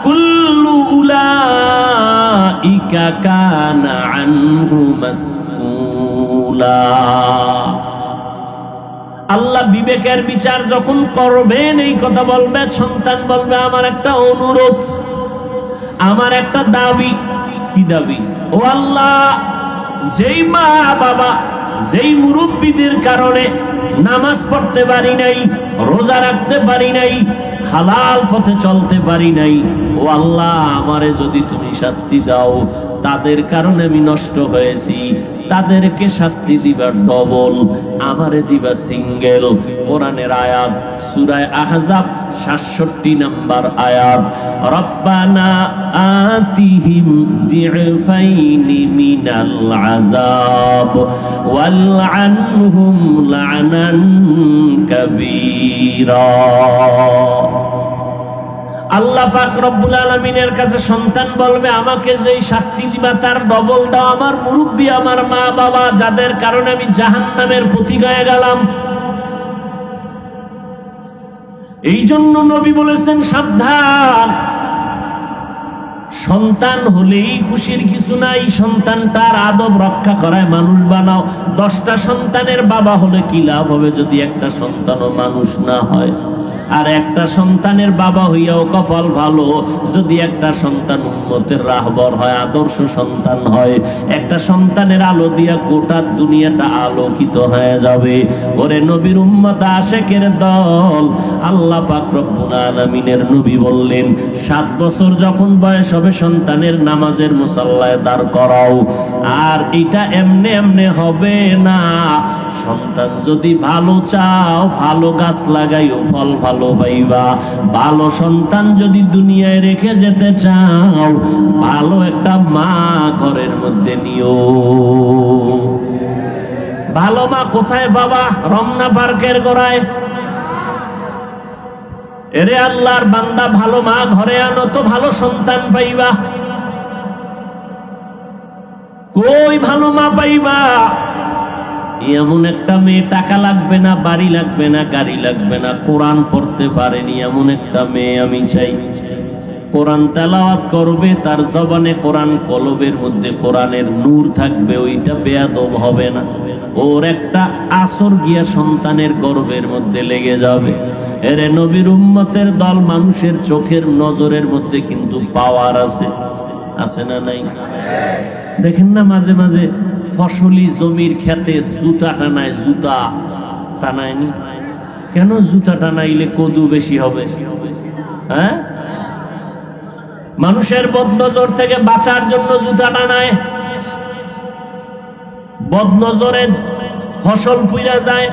কুল্লু উলাইকা কানা আনহু মাসউলা। আল্লাহ বিবেকের বিচার যখন করবেন এই কথা বলবে, সন্তান বলবে, আমার একটা অনুরোধ, আমার একটা দাবি। কি দাবি? ও আল্লাহ, যেই মা বাবা, যেই মুরব্বীদের কারণে নামাজ পড়তে পারি নাই, রোজা রাখতে পারি নাই, হালাল পথে চলতে পারি নাই, ও আল্লাহ আমারে যদি তুমি শাস্তি দাও, তাদের কারণে আমি নষ্ট হয়েছি, তাদেরকে শাস্তি দিবা ডবল, আমারে দিবা সিঙ্গেল। কোরআনের আয়াত, সূরা আহজাব 67 নম্বর আয়াত। রব্বানা আতিহিম যিফাইনি মিনাল আযাব ওয়ালআনহুম লা'নান কাবীরা। আল্লাহ পাক রব্বুল আলামিনের কাছে সন্তান বলবে, আমাকে যেই শাস্তি দিবা তার ডবল দাও আমার মুরব্বী, আমার মা বাবা, যাদের কারণে আমি জাহান্নামের পথিক হয়ে গেলাম। এই জন্য নবী বলেছেন, সাবধান, সন্তান হলেই খুশির কিছু নাই, সন্তানটার আদব রক্ষা করায় মানুষ বানাও। 10টা সন্তানের বাবা হলে কি লাভ হবে যদি একটা সন্তানও মানুষ না হয়? আর একটা সন্তানের বাবা হইয়াও কপাল ভালো যদি একটা সন্তান উম্মতের রাহবর হয়, আদর্শ সন্তান হয়। একটা সন্তানের আলো দিয়া গোটা দুনিয়াটা আলোকিত হয়ে যাবে। ওরে নবীর উম্মত আশেকের দল, আল্লাহ পাক রব্বুল আলামিনের নবী বললেন, 7 বছর যখন বয়স হবে সন্তানের নামাজের মুসাল্লায় দাঁড় করাও। আর এটা এমনে এমনে হবে না। সন্তান যদি ভালো চাও, ভালো গাছ লাগাইও, ফল ভালো পাইবা। ভালো সন্তান যদি দুনিয়ায় রেখে যেতে চাও, ভালো একটা মা ঘরের মধ্যে নিও। ভালো মা কোথায় বাবা? রমনা পার্কের গোড়ায়। এরে আল্লাহর বান্দা, ভালো মা ঘরে আনো তো ভালো সন্তান পাইবা। কই ভালো মা পাইবা? এমন একটা মেয়ে, টাকা লাগবে না, বাড়ি লাগবে না, গাড়ি লাগবে না, কোরআন পড়তে পারেনি এমন একটা মেয়ে আমি চাই। কোরআন তেলাওয়াত করবে, তার জবানে কোরআন, কলবের মধ্যে কোরআনের নূর থাকবে, ওইটা বেয়াদব হবে না। ওর একটা আসর গিয়া সন্তানের গর্বের মধ্যে লেগে যাবে। এরে নবীর উম্মতের দল, মানুষের চোখের নজরের মধ্যে কিন্তু পাওয়ার আছে, আছে না নাই? দেখেন না মাঝে মাঝে ফসলি জমির খেতে জুতা টানায়, জুতা টানায়নি কেন? জুতা টানাইলে কদু বেশি হবে। হ্যাঁ, মানুষের বদনজর থেকে বাঁচার জন্য জুতা টানায়। বদনজরে ফসল পুড়ে যায়।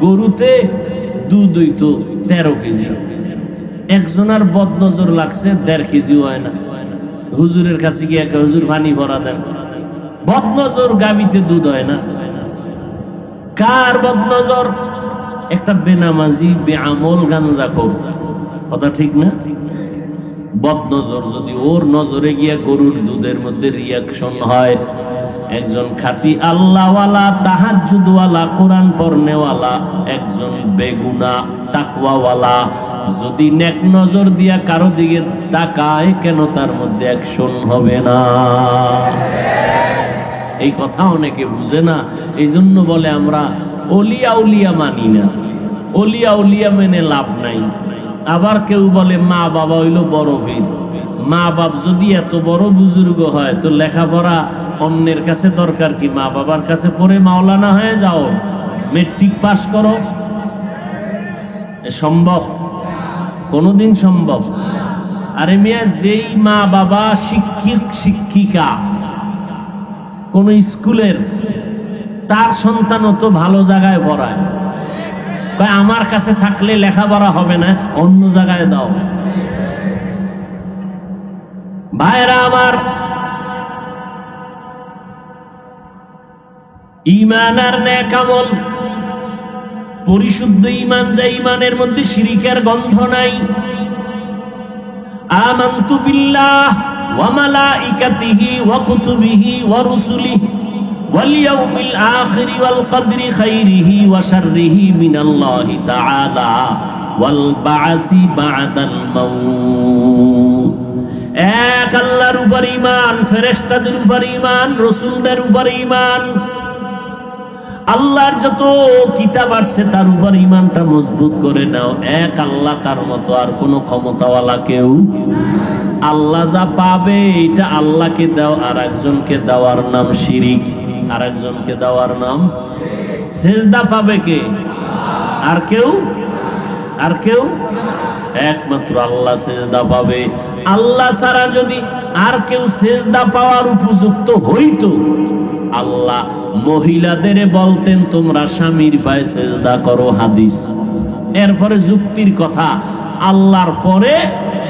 গরুতে দুধ হইতো 13 কেজি, একজনের বদনজর লাগছে 1.5 কেজি হয় না। হুজুরের কাছে গিয়ে, হুজুর পানি ভরা দেন। বদনজর গাবিতে দুধ হয় না। কার বদনজর? একটা বেনামাজি, বেআমল, গাঞ্জাখোর। কথা ঠিক না? বদনজর যদি ওর নজরে গিয়া গরুর দুধের মধ্যে রিয়াকশন হয়, একজন খাঁটি আল্লাহওয়ালা, তাহাজ্জুদওয়ালা, কোরআন পড়নেওয়ালা, একজন বেগুনা তাকওয়াওয়ালা, যদি নেক নজর দিয়া কারো দিকে তাকায় কেন তার মধ্যে অ্যাকশন হবে না? এই কথা অনেকে বুঝে না, এই জন্য বলে আমরা অলিয়া উলিয়া মানি না। অলিয়া উলিয়া মেনে লাভ নাই। আবার কেউ বলে মা বাবা হইল বড় বীর। মা বাপ যদি এত বড় বুজুর্গ হয় তো লেখাপড়া অন্যের কাছে দরকার কি? মা বাবার কাছে পড়ে মাওলানা হয়ে যাও, মেট্রিক পাস করো। সম্ভব? কোনদিন সম্ভব? আরে মিয়া, যেই মা বাবা শিক্ষক শিক্ষিকা কোন স্কুলের, তার সন্তানও তো ভালো জায়গায় পড়ায়, আমার কাছে থাকলে লেখাপড়া হবে না, অন্য জায়গায় দাও। ভাইরা আমার, ঈমান আর নেক আমল, পরিশুদ্ধ ঈমান, যে ঈমানের মধ্যে শিরকের গন্ধ নাই। আমানতু বিল্লাহ ওয়া মালাইকাতিহি ওয়া কুতুবিহি ওয়া রুসুলিহি ওয়াল ইয়াউমিল আখির ওয়াল কদরি খাইরিহি ওয়া শাররিহি মিনাল্লাহি তাআলা ওয়াল বা'সি বা'দাল মাউত। এক আল্লাহর উপর ঈমান, ফেরেশতাদের উপর ঈমান, রাসূলদের উপর ঈমান, আল্লাহর যত কিতাব আসছে তার উপর ঈমানটা মজবুত করে নাও। এক আল্লাহ, তার মতো আর কোনো ক্ষমতাওয়ালা কেউ। আল্লাহ যা পাবে এটা আল্লাহকে দাও, আর একজনকে দেওয়ার নাম শিরিক, আর একজনকে দেওয়ার নাম। সেজদা পাবে কে? আর কেউ? আর কেউ? একমাত্র আল্লাহ সেজদা পাবে। আল্লাহ ছাড়া যদি আর কেউ সেজদা পাওয়ার উপযুক্ত হইতো, আল্লাহ মহিলাদের বলতেন তোমরা স্বামীর পায়ে সেজদা করো, হাদিস। এরপরে যুক্তির কথা, আল্লাহর পরে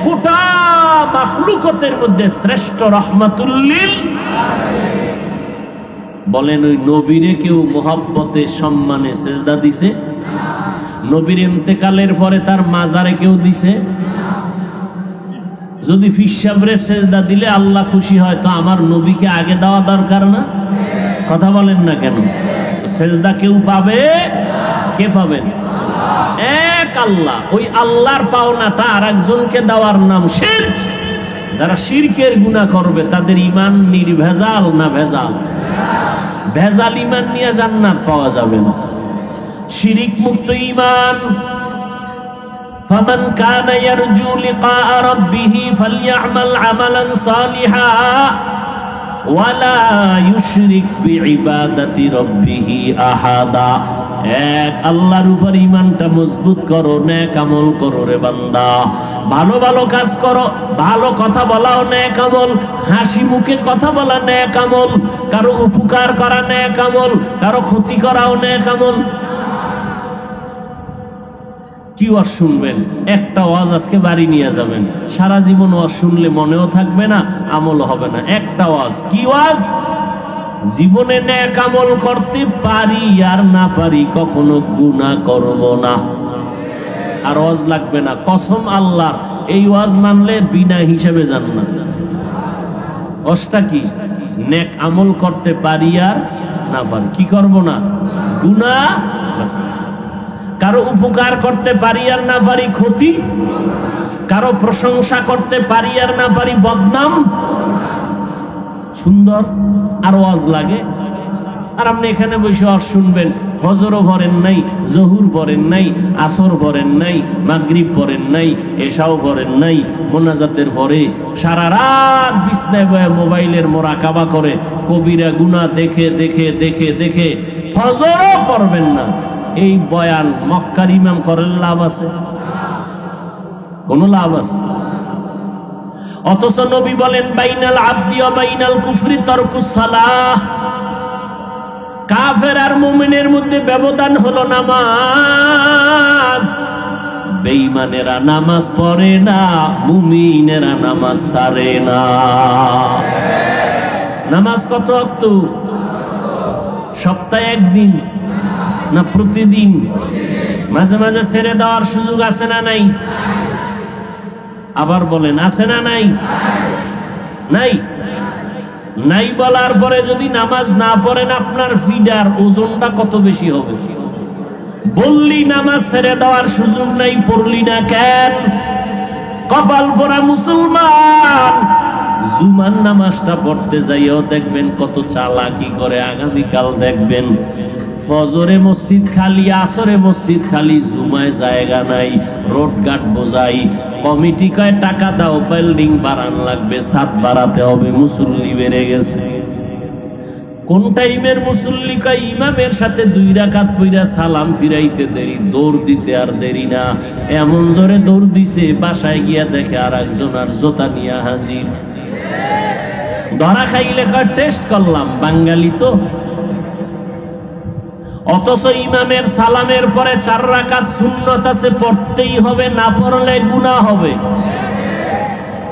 গোটা মাখলুকতের মধ্যে শ্রেষ্ঠ রহমাতুল লিল বলেন, ওই নবীরে কেউ মোহাব্বতে সম্মানে সেজদা দিছে? নবীর ইন্তেকালের পরে তার মাজারে কেউ দিছে? যদি ফিসাবরে সেজদা দিলে আল্লাহ খুশি হয়, তো আমার নবীকে আগে দেওয়া দরকার না? কথা বলেন না কেন? সেজদা কেউ পাবে? কে পাবেন? এক আল্লাহ। ওই আল্লাহর পাওনাটা আর একজনকে দেওয়ার নাম শিরক। যারা শিরকের গুনাহ করবে তাদের ঈমান নির্ভেজাল না ভেজাল? ভেজাল ঈমান নিয়ে জান্নাত পাওয়া যাবে না। শিরিক মুক্ত ঈমান। ফামান কানা ইয়ারজু লিকা রাব্বিহি ফালইআমাল আমালান সালিহা ওয়ালা ইউশরিক বিইবাদাতি রাব্বিহি আহাদা। এক আল্লাহর উপর ঈমানটা মজবুত করো, নেক আমল করো রে বান্দা। ভালো ভালো কাজ করো, ভালো কথা বলাও নেক আমল, হাসি মুখে কথা বলা নেক আমল, কারো উপকার করা নেক আমল, কারো ক্ষতি করাও নেক আমল। কি ওয়াজ শুনবেন? একটা ওয়াজ আজকে বাড়ি নিয়ে যাবেন, সারা জীবন ওয়াজ শুনলে মনেও থাকবে না, আমলও হবে না। একটা ওয়াজ, কি ওয়াজ? জীবনে নেক আমল করতে পারি আর না পারি, কখনো গুনাহ করব না। আর ওয়াজ লাগবে না, কসম আল্লাহর, এই ওয়াজ মানলে বিনা হিসেবে জান্নাত। ওয়াজটা কি? নেক আমল করতে পারি আর না পারি, কি করব না? গুনাহ। কারো উপকার করতে পারি আর না পারি, ক্ষতি। কারো প্রশংসা করতে পারি আর না পারি, বদনাম। সুন্দর। আর ওয়াজ লাগে। আর আপনি এখানে বসে ওয়াজ শুনবেন, ফজরও পড়েন নাই, জহুর পড়েন নাই, আসর পড়েন নাই, মাগরিব পড়েন নাই, এশাও পড়েন নাই, মোনাজাতের পরে সারা রাত বিছনায় বসে মোবাইলের মোরাকাবা করে কবিরা গুনাহ দেখে দেখে দেখে দেখে ফজরও পড়বেন না। এই বয়ান মক্কার ইমাম করেন, লাভ আছে? কোন লাভ আছে? অথচ নবী বলেন বাইনাল আবদি ওয়া বাইনাল কুফরি তারকুস সালাহ। কাফের আর মুমিনের মধ্যে ব্যবধান হলো নামাজ। বেঈমানেরা নামাজ পড়ে না, মুমিনেরা নামাজ ছাড়ে না। নামাজ কত ওয়াক্ত? সপ্তাহে একদিন না প্রতিদিন? মাঝে মাঝে ছেড়ে দেওয়ার সুযোগ আছে না নাই? আবার বলেন, আছে না নাই? নাই। নাই বলার পরে যদি নামাজ না পড়েন, আপনার ফিডার ওজনটা কত বেশি হবে? বললি নামাজ ছেড়ে দেওয়ার সুযোগ নাই, পড়লি না কেন? কপাল পোড়া মুসলমান, জুমার নামাজটা পড়তে যাইও দেখবেন কত চালাকি করে। আগামীকাল দেখবেন ফজরে মসজিদ খালি, আসরে মসজিদ খালি, জুমায় জায়গা নাই, রোড ঘাট বোঝাই। কমিটি কয় টাকা দাও, বিল্ডিং বাড়ান লাগবে, ছাদ বাড়াতে হবে, মুসল্লি বেড়ে গেছে। কোন টাইমের মুসল্লি কয় ইমামের সাথে 2 রাকাত পড়া সালাম ফিরাইতে দেরি, দৌড় দিতে আর দেরি না। এমন জোরে দৌড় দিছে, বাসায় গিয়া দেখে আর একজন আর জোতা নিয়ে হাজির। ধরা খাইলে কয় টেস্ট করলাম, বাঙালি তো। অথচ ইমামের সালামের পরে 4 রাকাত সুন্নত আছে, পড়তেই হবে, না পড়লে গুনাহ হবে।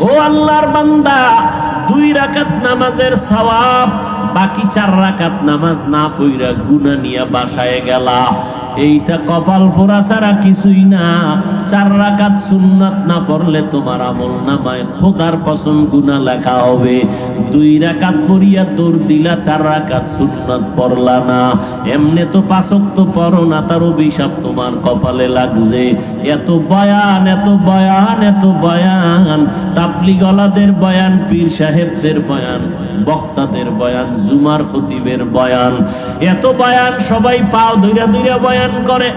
ও আল্লাহর বান্দা, 2 রাকাত নামাজের সওয়াব, বাকি 4 রাকাত নামাজ না পড়া গুনাহ নিয়ে বাসায় গেলা। এইটা কপাল পোড়া ছাড়া কিছুই না। 4 রাকাত সুন্নাত না পড়লে তোমার আমল নামায় খোদার কসম গুনাহ লেখা হবে। 2 রাকাত পড়িয়া দৌড় দিলা, 4 রাকাত সুন্নাত পড়লা না। এমনে তো 5 ওয়াক্ত পড়ো না, তার অভিশাপ তোমার কপালে লাগছে। এত বয়ান, এত বয়ান, এত বয়ান, তাবলীগ ওয়ালাদের বয়ান, পীর সাহেবদের বয়ান, বক্তাদের বয়ান, জুমার খতিবের বয়ান, এত বয়ান, সবাই পাও ধইরা ধইরা বয়ান করে,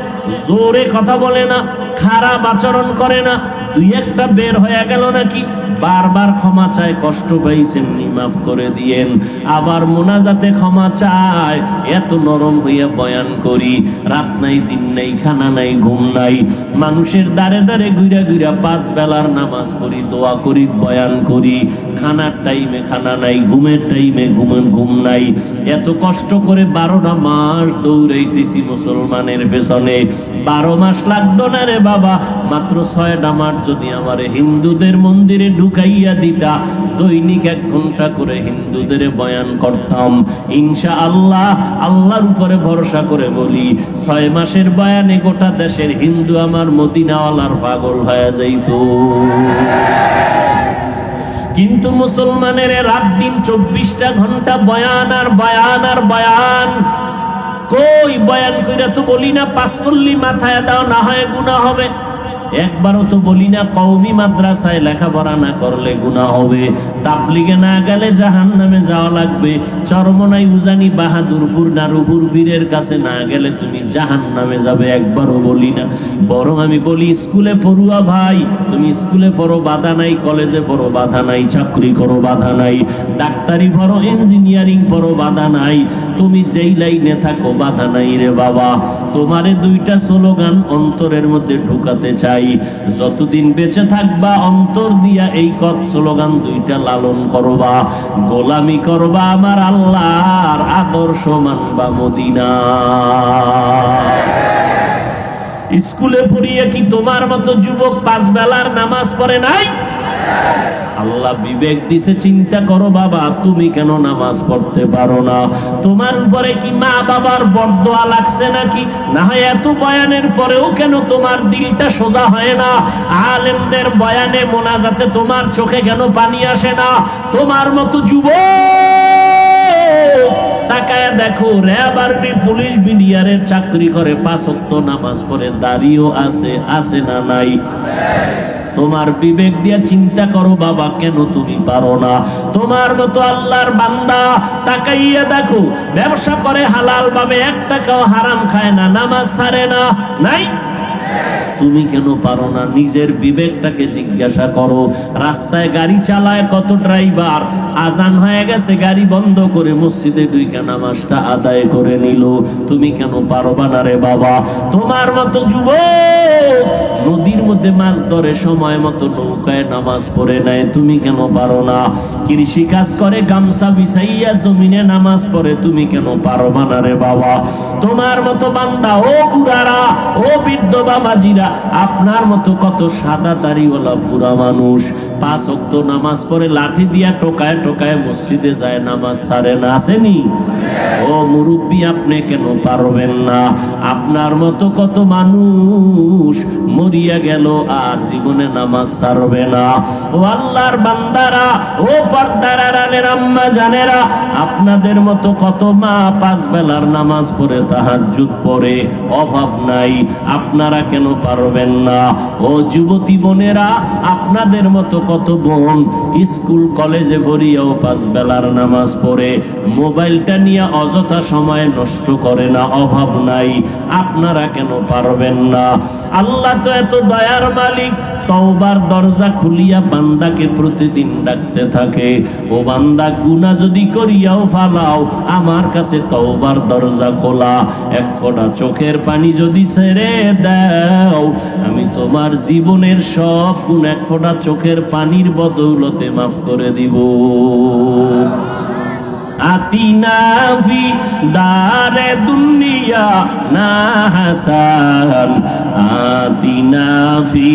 জোরে কথা বলে না, খারাপ আচরণ করে না। 2-1টা বের হয়ে গেল নাকি বারবার ক্ষমা চায়, কষ্ট পাইছেন মাফ করে দিয়েন, আবার মোনাজাতে ক্ষমা চায়। এত নরম হইয়া বয়ান করি, রাত নাই, দিন নাই, খানা নাই, ঘুম নাই, মানুষের দ্বারে দ্বারে ঘুরা ঘুরা 5 বেলার নামাজ পড়ি, দোয়া করি, বয়ান করি। খানার টাইমে খানা নাই, ঘুমের টাইমে ঘুম নাই। এত কষ্ট করে 12টা মাস দৌড়াইতেছি মুসলমানের পেছনে। 12 মাস লাগতো না রে বাবা, মাত্র 6টা মাস যদি আমার হিন্দুদের মন্দিরে ঢুকাইয়া দিতা, দৈনিক 1 ঘন্টা করে হিন্দুদের বয়ান করতাম, ইনশাআল্লাহ আল্লাহর উপরে ভরসা করে বলি 6 মাসের বয়ানে গোটা দেশের হিন্দু আমার মদিনাওয়ালার পাগল হয়ে যাইত। কিন্তু মুসলমানের রাত দিন 24টা ঘন্টা বয়ান আর বয়ান আর বয়ান। কই বয়ান কইরা তো বলি না 5 কল্লি মাথায় দাও, না হয় গুনাহ হবে। একবারও তো বলি না কওমি মাদ্রাসায় লেখাপড়া না করলে গুনাহ হবে, তাবলীগে না গেলে জাহান্নামে যাওয়া লাগবে, চরমনাই, উজানি, বাহাদুরপুর, নারুপুর পীরের কাছে না গেলে তুমি জাহান্নামে যাবে। একবারও বলি না। বরং আমি বলি স্কুলে পড়ুয়া ভাই, তুমি স্কুলে পড়ো, বাধা নাই, কলেজে পড়ো, বাধা নাই, চাকরি করো, বাধা নাই, ডাক্তারি পড়ো, ইঞ্জিনিয়ারিং পড়ো, বাধা নাই, তুমি যেই লাইনে থাকো, বাধা নাই রে বাবা। তোমারে 2টা স্লোগান অন্তরের মধ্যে ঢুকাতে চাই, যতদিন বেঁচে থাকবা অন্তর দিয়া এই স্লোগান 2টা লালন করবা। গোলামি করবা আমার আল্লাহর, আদর্শ মানবা মদিনা। স্কুলে পড়িয়ে কি তোমার মতো যুবক 5 বেলার নামাজ পড়ে নাই? আল্লাহ বিবেক দিছে, চিন্তা করো বাবা, তুমি কেন নামাজ পড়তে পারো না? তোমার উপরে কি মা বাবার বরদোয়া লাগছে নাকি? না হয় এত বয়ানের পরেও কেন তোমার দিলটা সোজা হয় না? আলেমদের বয়ানে মোনাজাতে তোমার চোখে কেন পানি আসে না? তোমার মতো যুবক তাকায় দেখো, র‍্যাব, আর্মি, পুলিশ, বিডিআরের চাকরি করে, 5 ওয়াক্ত নামাজ পড়ে, দাড়িও আছে না নাই? তোমার বিবেক দিয়া চিন্তা করো বাবা, কেন তুমি পারো না? তোমার মতো আল্লাহর বান্দা তাকাইয়া দেখো, ব্যবসা করে হালাল ভাবে, 1 টাকাও হারাম খায় না, নামাজ ছাড়ে না, নাই? তুমি কেন পারো না? নিজের বিবেকটাকে জিজ্ঞাসা করো। রাস্তায় গাড়ি চালায় কত ড্রাইভার, আজান হয়ে গেছে গাড়ি বন্ধ করে মসজিদে ঢুকে নামাজটা আদায় করে নিল, তুমি কেন পারবা না রে বাবা? তোমার মতো যুবক নদীর মধ্যে মাছ ধরে সময় মতো নৌকায় নামাজ পড়ে নেয়, তুমি কেন পারো না? কৃষি কাজ করে গামছা বিছাইয়া জমিনে নামাজ পড়ে, তুমি কেন পারবা না রে বাবা? তোমার মতো বান্দা, ও বুড়ারা, ও বৃদ্ধ বাবাজিরা, আপনার মতো কত সাদা দাড়িওয়ালা বুড়া মানুষ 5 ওয়াক্ত নামাজ পড়ে লাঠি দিয়া টোকায় টোকায় মসজিদে যায়, নামাজ ছাড়ে না, আসেনি? ও মুরব্বী, আপনি কেন পারবেন না? আপনার মতো কত মানুষ মরিয়া গেল আর জীবনে নামাজ ছাড়বে না। ও আল্লাহর বান্দারা, ও পর্দার আড়ালের আম্মা জানেরা, আপনাদের মতো কত মা 5 বেলার নামাজ পড়ে তাহাজ্জুদ পড়ে, অভাব নাই, আপনারা কেন পারবেন না? ও যুবতী বোনেরা, আপনাদের মতো কত বোন স্কুল কলেজে পড়িয়াও 5 বেলার নামাজ পড়ে মোবাইলটা নিয়ে অযথা সময় নষ্ট করে না, অভাব নাই, আপনারা কেন পারবেন না? আল্লাহ তো এত দয়ার মালিক, তওবার দরজা খুলিয়া বান্দাকে প্রতিদিন ডাকতে থাকে, ও বান্দা গুনাহ যদি করিয়াও ফালাও, আমার কাছে তওবার দরজা খোলা, 1 ফোঁটা চোখের পানি যদি ছেড়ে দাও, আমি তোমার জীবনের সব গুনাহ 1 ফোঁটা চোখের পানির বদৌলতে মাফ করে দিব। আতিনা ফি দারে দুনিয়া না হাসান, আতিনা ফি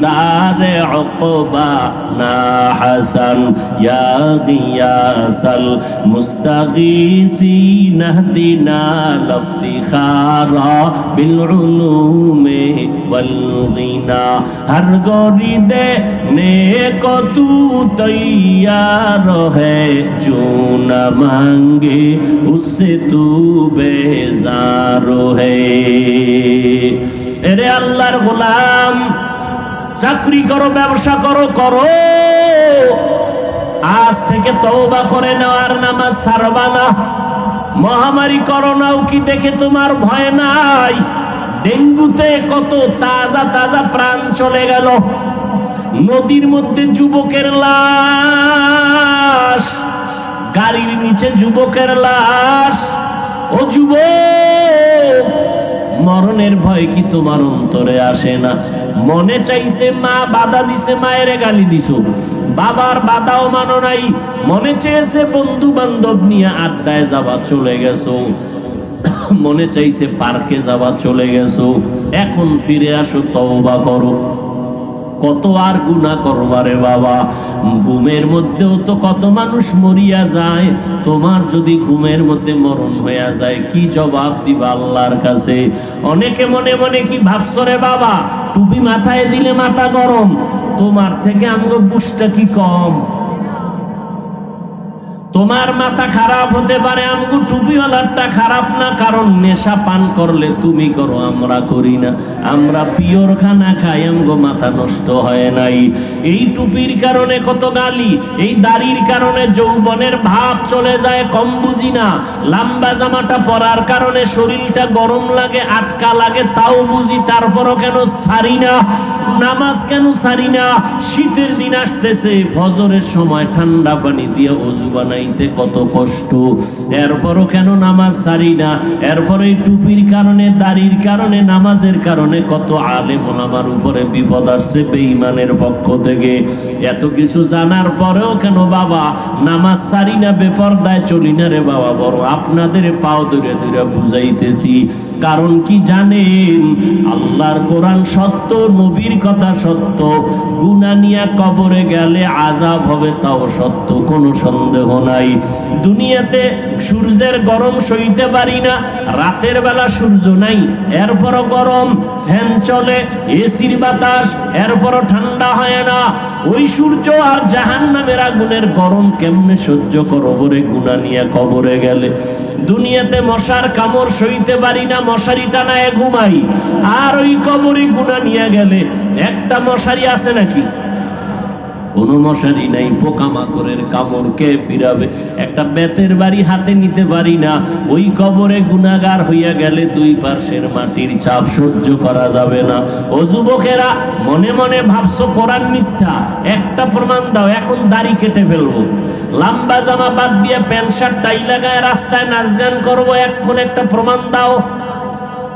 দারে উকবা না হাসান, ইয়া গিয়াসাল মুস্তাগীসিন ইহদিনা লফতিখারা বিল উলুমে ওয়াল গিনা, হর গরি দে নেকো তু তৈয়ার है जो न मांगे उससे तू बेजार है। এরে আল্লাহর গোলাম, চাকরি করো, ব্যবসা করো, করো, আজ থেকে তওবা করে নেওয়ার নামাজ ছাড়বা না। মহামারী করোনাও কি দেখে তোমার ভয় নাই? ডেঙ্গুতে কত তাজা তাজা প্রাণ চলে গেল, নদীর মধ্যে যুবকের লাশ, গাড়ির নিচে যুবকের লাশ। ও যুবক, মরণের ভয় কি তোমার অন্তরে আসে না? মনে চাইছে মা বাধা দিছে, মায়ের গালি দিছো, বাবার বাধাও মানো নাই, মনে চেয়েছে বন্ধু বান্ধব নিয়ে আড্ডায় যাবা, চলে গেছো, মনে চাইছে পার্কে যাবা, চলে গেছো, এখন ফিরে আসো, তওবা করো। কত আর গুনাহ করবারে বাবা? ঘুমের মধ্যেও তো কত মানুষ মরিয়া যায়। তোমার যদি ঘুমের মধ্যে মরণ হইয়া যায়, কি জবাব দিবা আল্লাহর কাছে? অনেকে মনে মনে কি ভাবছো রে বাবা, টুপি মাথায় দিলে মাথা গরম, তোমার থেকে আমগো বুঝটা কি কম? তোমার মাথা খারাপ হতে পারে, আমগো টুপিওয়ালারটা খারাপ না, কারণ নেশা পান করলে তুমি করো, আমরা করি না, আমরা পিওর খানা খাই, আমগো মাথা নষ্ট হয় নাই। এই টুপির কারণে কত গালি, এই দাড়ির কারণে যৌবনের ভাব চলে যায়, কম বুঝি না। লম্বা জামাটা পরার কারণে শরীরটা গরম লাগে, আটকা লাগে, তাও বুঝি, তারপরও কেন ছাড়ি না? নামাজ কেন ছাড়ি না? শীতের দিন আসতেছে, ফজরের সময় ঠান্ডা পানি দিয়ে ওযু বানাই কত কষ্ট, এরপরও কেন নামাজ ছাড়ি না? এরপর এই টুপির কারণে, দাড়ির কারণে, নামাজের কারণে কত আলেম ওলামার উপরে বিপদ আসছে বেঈমানের পক্ষ থেকে। এত কিছু জানার পরেও কেন বাবা নামাজ ছাড়ি না, বেপরদায় চলি না রে বাবা? বড় আপনাদের পাও ধরে ধরে বুঝাইতেছি, কারণ কি জানেন? আল্লাহর কোরআন সত্য, নবীর কথা সত্য, গুনাহ নিয়ে কবরে গেলে আযাব হবে তাও সত্য, কোনো সন্দেহ নাই। দুনিয়াতে সূর্যের গরম সইতে পারি না, রাতের বেলা সূর্য নাই, এরপরও গরম, ফ্যান চলে, এসির বাতাস, এরপরও ঠান্ডা হয় না। ওই সূর্য আর জাহান্নামের আগুনের গরম কেমনে সহ্য করবো রে গুনাহ নিয়ে কবরে গেলে? দুনিয়াতে মশার কামড় সইতে পারি না, মশারি টানায় ঘুমাই, আর ওই কবরে গুনাহ নিয়ে গেলে একটা মশারি আছে নাকি? কোনো মশারি নাই, পোকামাকড়ের কামড় কে ফিরাবে? একটা বেতের বাড়ি হাতে নিতে পারি না, ওই কবরে গুনাহগার হইয়া গেলে 2 পার্শ্বের মাটির চাপ সহ্য করা যাবে না। ও যুবকেরা, মনে মনে ভাবছো কোরআন মিথ্যা, একটা প্রমাণ দাও, এখন দাড়ি কেটে ফেলবো, লম্বা জামা বাদ দিয়ে প্যান্ট শার্ট টাই লাগায় রাস্তায় নাচ গান করবো, এখন একটা প্রমাণ দাও।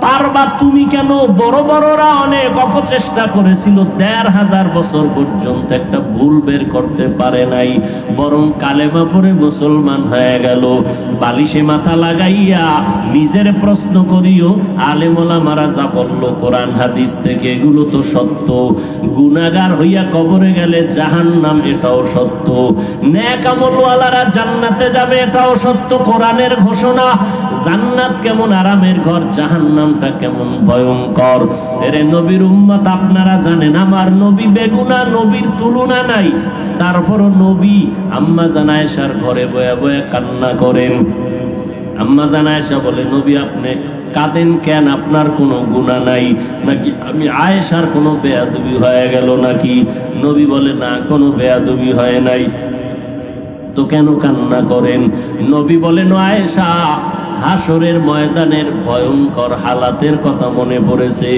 পারবা তুমি কেন? বড় বড়রা অনেক অপচেষ্টা করেছিল, ১৫০০ বছর পর্যন্ত একটা ভুল বের করতে পারে নাই, বরং কালেমা পড়ে মুসলমান হয়ে গেল। বালিশে মাথা লাগাইয়া নিজের প্রশ্ন করিও, আলেম ওলামারা যা বলল কোরআন হাদিস থেকে এগুলো তো সত্য। গুনাহগার হইয়া কবরে গেলে জাহান্নাম, এটাও সত্য। নেক আমলওয়ালারা জান্নাতে যাবে, এটাও সত্য। কোরআনের ঘোষণা। জান্নাত কেমন আরামের ঘর, জাহান্নামটা কেমন ভয়ঙ্কর। এরে নবীর উম্মত, আপনারা জানেন আমার নবী বেগুনা, নবীর তুলনা নাই। তারপরও নবী আম্মা জান আয়েশার ঘরে বয়ে বয়ে কান্না করেন। আম্মা জান আয়েশা বলে, নবী আপনি কাঁদেন কেন? আপনার কোনো গুনাহ নাই নাকি? আমি আয়েশার কোনো বেয়াদবি হয়ে গেল নাকি? নবী বলে, না, কোনো বেয়াদবি হয় নাই। তো কেন কান্না করেন? নবী বলেন, আয়েশা, হাসরের ময়দানের ভয়ঙ্কর হালাতের কথা মনে পড়েছে,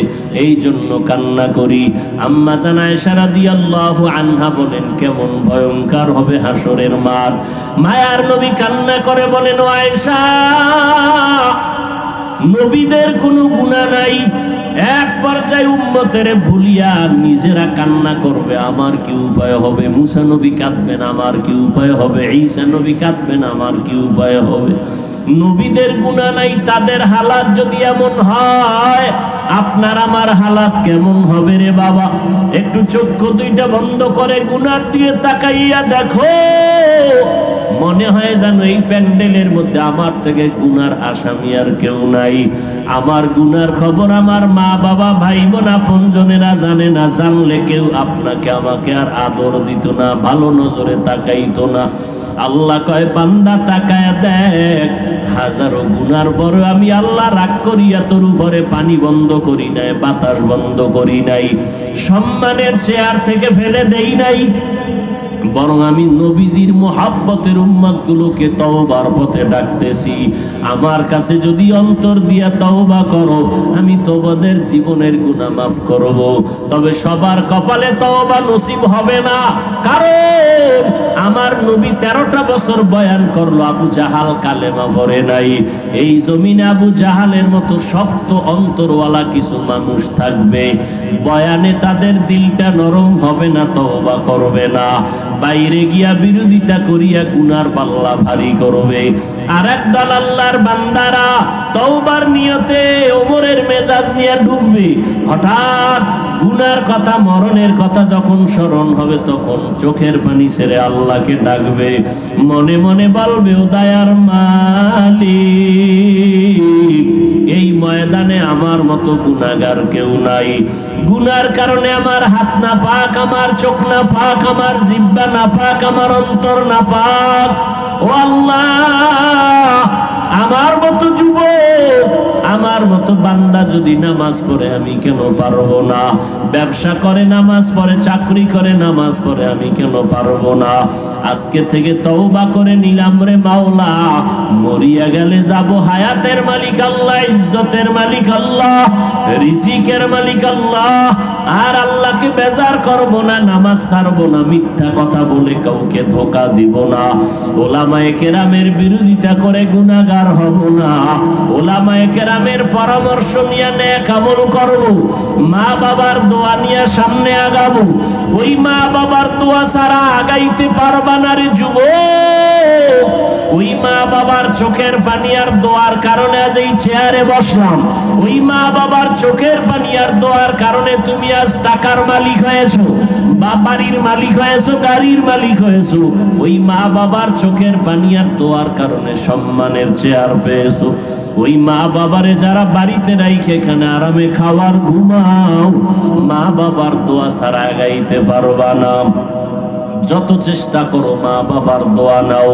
এই জন্য কান্না করি। আম্মা জান আয়েশা রাদিয়াল্লাহু আনহা বলেন, কেমন ভয়ঙ্কর হবে হাসরের মাঠ। মায়ার নবী কান্না করে বলেন, আয়েশা, নবীদের কোনো গুনাহ নাই। এক পর্যায়ে উম্মতের ভুলিয়া নিজেরা কান্না করবে, আমার কি উপায় হবে? মুসা নবী কাঁদবেন, আমার কি উপায় হবে? ঈসা নবী কাঁদবেন, আমার কি উপায় হবে? নবীদের গুনাহ নাই, তাদের হালাত যদি এমন হয়, আপনার আমার হালাত কেমন হবে রে বাবা? একটু চক্ষু দুইটা বন্ধ করে গুনার দিকে তাকাইয়া দেখো, মনে হয় যেন এই প্যান্ডেলের মধ্যে আমার থেকে গুনার আসামি আর কেউ নাই। আমার গুনার খবর আমার মা বাবা ভাই বোন আপনজনেরা জানে না, জানলে কেউ আপনাকে আমাকে আর আদর দিত না, ভালো নজরে তাকাইতো না। আল্লাহ কয়, বান্দা তাকায় দেখ, হাজারো গুনার পরে আমি আল্লাহ রাগ করিয়া তোর উপরে পানি বন্ধ করি নাই, বাতাস বন্ধ করি নাই, সম্মানের চেয়ার থেকে ফেলে দেই নাই, বরং আমি নবীজির মুহাব্বতের উম্মতগুলোকে তওবার পথে ডাকতেছি। আমার কাছে যদি অন্তর দিয়া তওবা করো, আমি তোমাদের জীবনের গুনাহ মাফ করব। তবে সবার কপালে তওবা নসিব হবে না, কারণ আমার নবী 13টা বছর বয়ান করলো, আবু জাহাল কালেমা পড়ে নাই। এই জমিনে আবু জাহালের মতো শক্ত অন্তরওয়ালা কিছু মানুষ থাকবে, বয়ানে তাদের দিলটা নরম হবে না, তওবা করবে না, বাইরে গিয়া বিরোধিতা করিয়া গুনার পাল্লা ভারী করবে। আর একদল আল্লাহর বান্দারা তওবার নিয়তে ওমরের মেজাজ নিয়ে ডুববে। হঠাৎ গুনার কথা, মরণের কথা যখন স্মরণ হবে, তখন চোখের পানি ছেড়ে আল্লাহকে ডাকবে, মনে মনে বলবে, ও দয়ার মালিক, এই ময়দানে আমার মতো গুনাহগার কেউ নাই। গুনার কারণে আমার হাত না পাক, আমার চোখ না পাক, আমার জিহ্বা না পাক, আমার অন্তর না পাক। ও আল্লাহ, আমার মতো যুবক, আমার মতো বান্দা যদি নামাজ পড়ে, আমি কেন পারবো না? ব্যবসা করে নামাজ পড়ে, চাকরি করে নামাজ পড়ে, আমি কেন পারবো না? আজকে থেকে তওবা করে নিলাম রে মাওলা, মরিয়া গেলে যাব, হায়াতের মালিক আল্লাহ, ইজ্জতের মালিক আল্লাহ, রিজিকের মালিক আল্লাহ। আর আল্লাহকে বেজার করব না, নামাজ ছাড়বো না, মিথ্যা কথা বলে কাউকে ধোঁকা দিব না, ওলামায়ে কেরামের বিরোধিতা করে গুনাহগার হব না, ওলামায়ে কেরামের পরামর্শ নিয়ে নেক আমল করব, মা বাবার দোয়া নিয়ে সামনে আগাবো। ওই মা বাবার দোয়া ছাড়া আগাইতে পারবা না রে যুবক। ওই মা বাবার চোখের পানি আর দোয়ার কারণে আজ এই চেয়ারে বসলাম। ওই মা বাবার চোখের পানি আর দোয়ার কারণে তুমি আজ টাকার মালিক হয়েছো, বা বাড়ির মালিক হয়েছো, গাড়ির মালিক হয়েছো। ওই মা বাবার চোখের পানি আর দোয়ার কারণে সম্মানের চেয়ার পেয়েছো। ওই মা বাবারে যারা বাড়িতে রাইখে এখানে আরামে খাওয়ার ঘুমাও, মা বাবার দোয়া ছাড়া গাইতে পারবা না। যত চেষ্টা করো মা বাবার দোয়া নাও,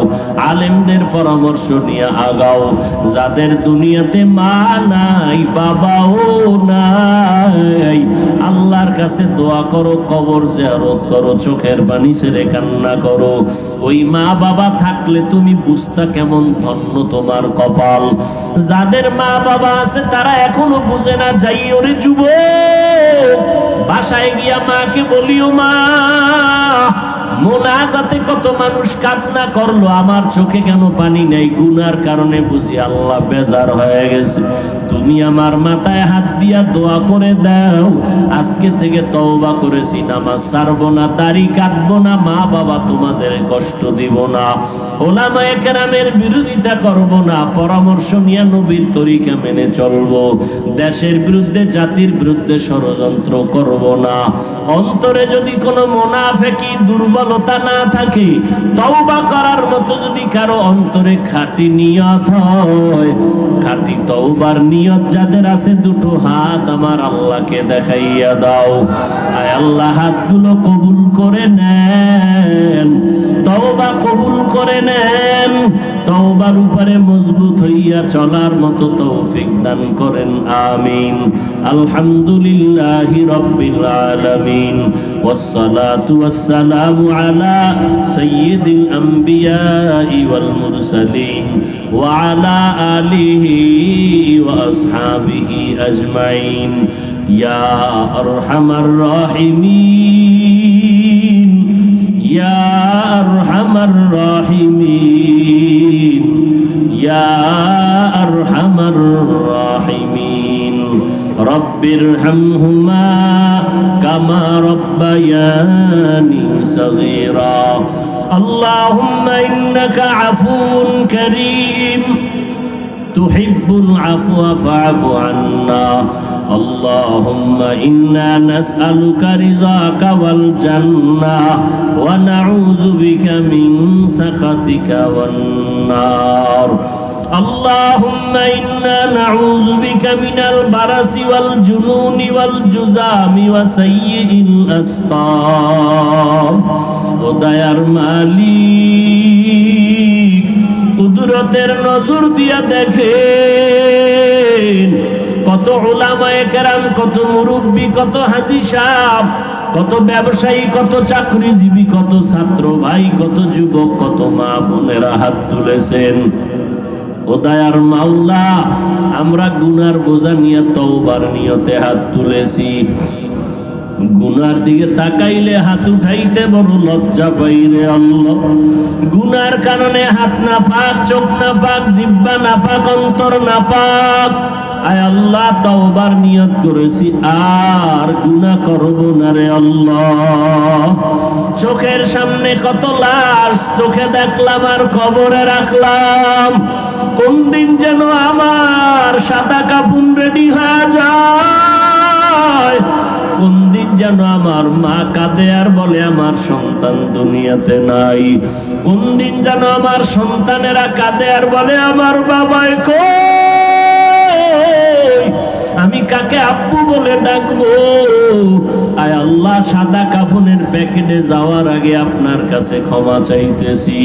আলেমদের পরামর্শ নিয়ে আগাও। যাদের দুনিয়াতে মা নাই, বাবাও নাই, আল্লাহর কাছে দোয়া করো, কবর জিয়ারত করো, চোখের পানি ছেড়ে কান্না করো। ওই মা বাবা থাকলে তুমি বুঝতা কেমন ধন্য তোমার কপাল। যাদের মা বাবা আছে তারা এখনো বুঝে না, যাইও রে যুবক, বাসায় গিয়া মাকে বলিও, মা মোনাজাতে কত মানুষ কান্না করলো, আমার চোখে কেন পানি নেই? গুনার কারণে বুঝি আল্লাহ বেজার হয়ে গেছে। তুমি আমার মাথায় হাত দিয়া দোয়া করে দাও, আজকে থেকে তওবা করেছি, নামাজ ছাড়বো না, দাড়ি কাটবো না, মা বাবা তোমাদের কষ্ট দিব না, ওলামায়ে কেরামের বিরোধিতা করব না, পরামর্শ নিয়ে নবীর তরিকা মেনে চলবো, দেশের বিরুদ্ধে জাতির বিরুদ্ধে ষড়যন্ত্র করব না। অন্তরে যদি কোনো মুনাফিকি দুর্বলতা না থাকে, তওবা করার মতো যদি কারো অন্তরে খাঁটি নিয়ত হয়, খাঁটি তওবার নিয়ত যাদের আছে, দুটো হাত আমার আল্লাহকে দেখাইয়া দাও। আয় আল্লাহ, হাতগুলো কবুল করে নেন, তওবা কবুল করে নেন, তওবার উপরে মজবুত হইয়া চলার মতো তৌফিক দান করেন, আমিন। আলহামদুলিল্লাহি রাব্বিল আলামিন, ওয়াসসালাতু ওয়াসসালামু আলা সাইয়্যিদিল আম্বিয়াই ওয়াল মুরসালিন ওয়া আলা আলিহি ওয়া আসহাবিহি আজমাইন। ইয়া আরহামার রাহিমিন, ইয়া আরহামার রাহিমিন, ইয়া আরহামার রাহিমিন। রব্বিরহামহুমা কামা রব্বায়ানি সগীরা। আল্লাহুম্মা ইন্নাকা আফুউন কারীম তুহিব্বুল আফওয়া ফা'ফু আন্না। اللهم إنا نسألك رضاك والجنة ونعوذ بك من سخطك والنار. اللهم إنا نعوذ بك من البرص والجنون والجذام وسيء الأسقام. ওদায়ার মালিক, কুদরতের নজর দিয়া দেখেন কত উলামায়ে কেরাম, কত মুরব্বী, কত হাজী সাহেব, কত ব্যবসায়ী, কত চাকরিজীবী, কত ছাত্র ভাই, কত যুবক, কত মা বোনেরা হাত তুলেছেন। ও দয়ার মাওলা, আমরা গুনার বোঝা নিয়ে তওবার নিয়তে হাত তুলেছি। গুনার দিকে তাকাইলে হাত উঠাইতে বড় লজ্জা পাই রে আল্লাহ। গুনার কারণে হাত না পাক, চোখ না পাক, জিহ্বা না পাক, অন্তর না পাক। আয় আল্লাহ, তওবার নিয়ত করেছি, আর গুনাহ করব না রে আল্লাহ। চোখের সামনে কত লাশ চোখে দেখলাম আর কবরে রাখলাম। কোন দিন যেন আমার সাদা কাফন রেডি হয়ে যায়, কোন দিন যেন আমার মা কাঁদে আর বলে আমার সন্তান দুনিয়াতে নাই, কোন দিন যেন আমার সন্তানেরা কাঁদে আর বলে আমার বাবাই কই, আমি কাকে আব্বু বলে ডাকবো। আয় আল্লাহ, সাদা কাফনের প্যাকেটে যাওয়ার আগে আপনার কাছে ক্ষমা চাইতেছি।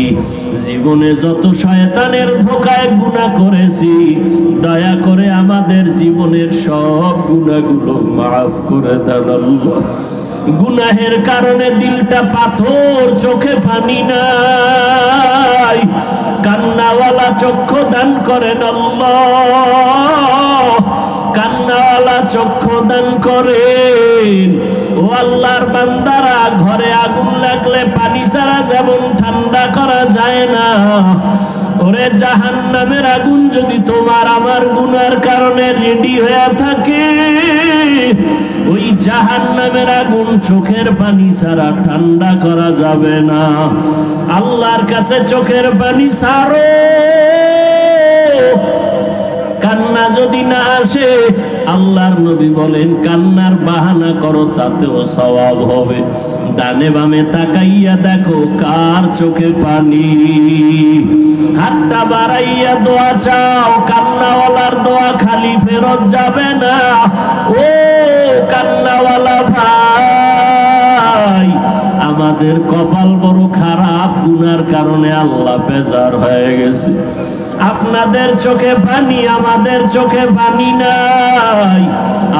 জীবনে যত শয়তানের ধোঁকায় গুনাহ করেছি, দয়া করে আমাদের জীবনের সব গুনাহগুলো মাফ করে দেন আল্লাহ। গুনাহের কারণে দিলটা পাথর, চোখে পানি নাই, কান্নাওয়ালা চক্ষু দান করেন আল্লাহ, কান্নাওয়ালা চক্ষু দান করেন। ও আল্লাহর বান্দারা, ঘরে আগুন লাগলে পানি ছাড়া যেমন ঠান্ডা করা যায় না, ওরে জাহান্নামের আগুন যদি তোমার আমার গুনার কারণে রেডি হয়ে থাকে, ওই জাহান্নামের আগুন চোখের পানি ছাড়া ঠান্ডা করা যাবে না। আল্লাহর কাছে চোখের পানি ছাড়ো, কান্না যদি না আসে, আল্লাহর নবী বলেন কান্নার বাহানা করো, তাতেও সওয়াব হবে। ডানে বামে তাকাইয়া দেখো কার চোখে পানি, হাতটা বাড়াইয়া দোয়া চাও, কান্নাওয়ালার দোয়া খালি ফেরত যাবে না। ও কান্নাওয়ালা ভাই, আমাদের কপাল বড় খারাপ, গুনার কারণে আল্লাহ বেজার হয়ে গেছে। আপনাদের চোখে পানি, আমাদের চোখে পানি নাই।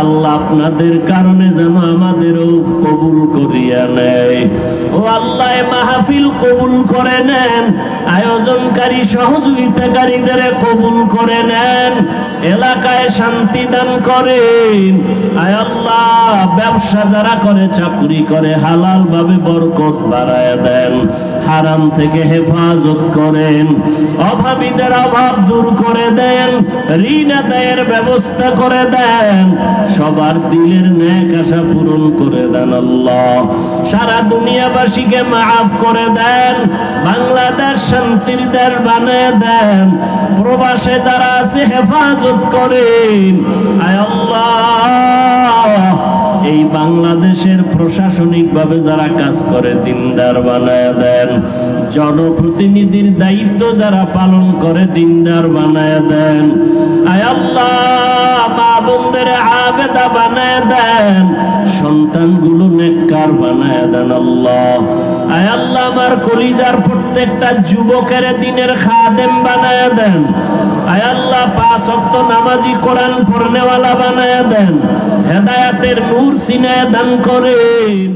আল্লাহ আপনাদের কারণে যেন আমাদেরও কবুল করিয়া নেয়। ও আল্লাহ, মাহফিল কবুল করে নেন, আয়োজনকারী সহযোগিতাকারীদের কবুল করে নেন, এলাকায় শান্তি দান করেন। আয় আল্লাহ, ব্যবসা যারা করে, চাকরি করে, হালাল ভাবে বরকত বাড়ায় দেন, হারাম থেকে হেফাজত করেন, অভাবীদের অভাব দূর করে দেন, ঋণ আদায়ের ব্যবস্থা করে দেন, সবার দিলের নেক আশা পূরণ করে দেন। আল্লাহ, সারা দুনিয়াবাসীকে মাফ করে দেন, বাংলাদেশ শান্তির দেশ বানিয়ে দেন, প্রবাসে যারা আছে হেফাজত করেন। আয় আল্লাহ, এই বাংলাদেশের প্রশাসনিক ভাবে যারা কাজ করে দিনদার বানায় দেন, জনপ্রতিনিধির দায়িত্ব যারা পালন করে দিনদার বানায় দেন। আয় আল্লাহ, মা বোনদের আবেদা বানায় দেন, সন্তানগুলো নেককার বানায় দেন। আল্লাহ, আয় আল্লাহ, আমার কলিজার প্রত্যেকটা যুবকের দিনের খাদেম বানায় দেন। আয় আল্লাহ, 5 ওয়াক্ত নামাজি, কোরআন পড়নেওয়ালা বানায় দেন, হেদায়েতের নূর সিনায় দান করেন।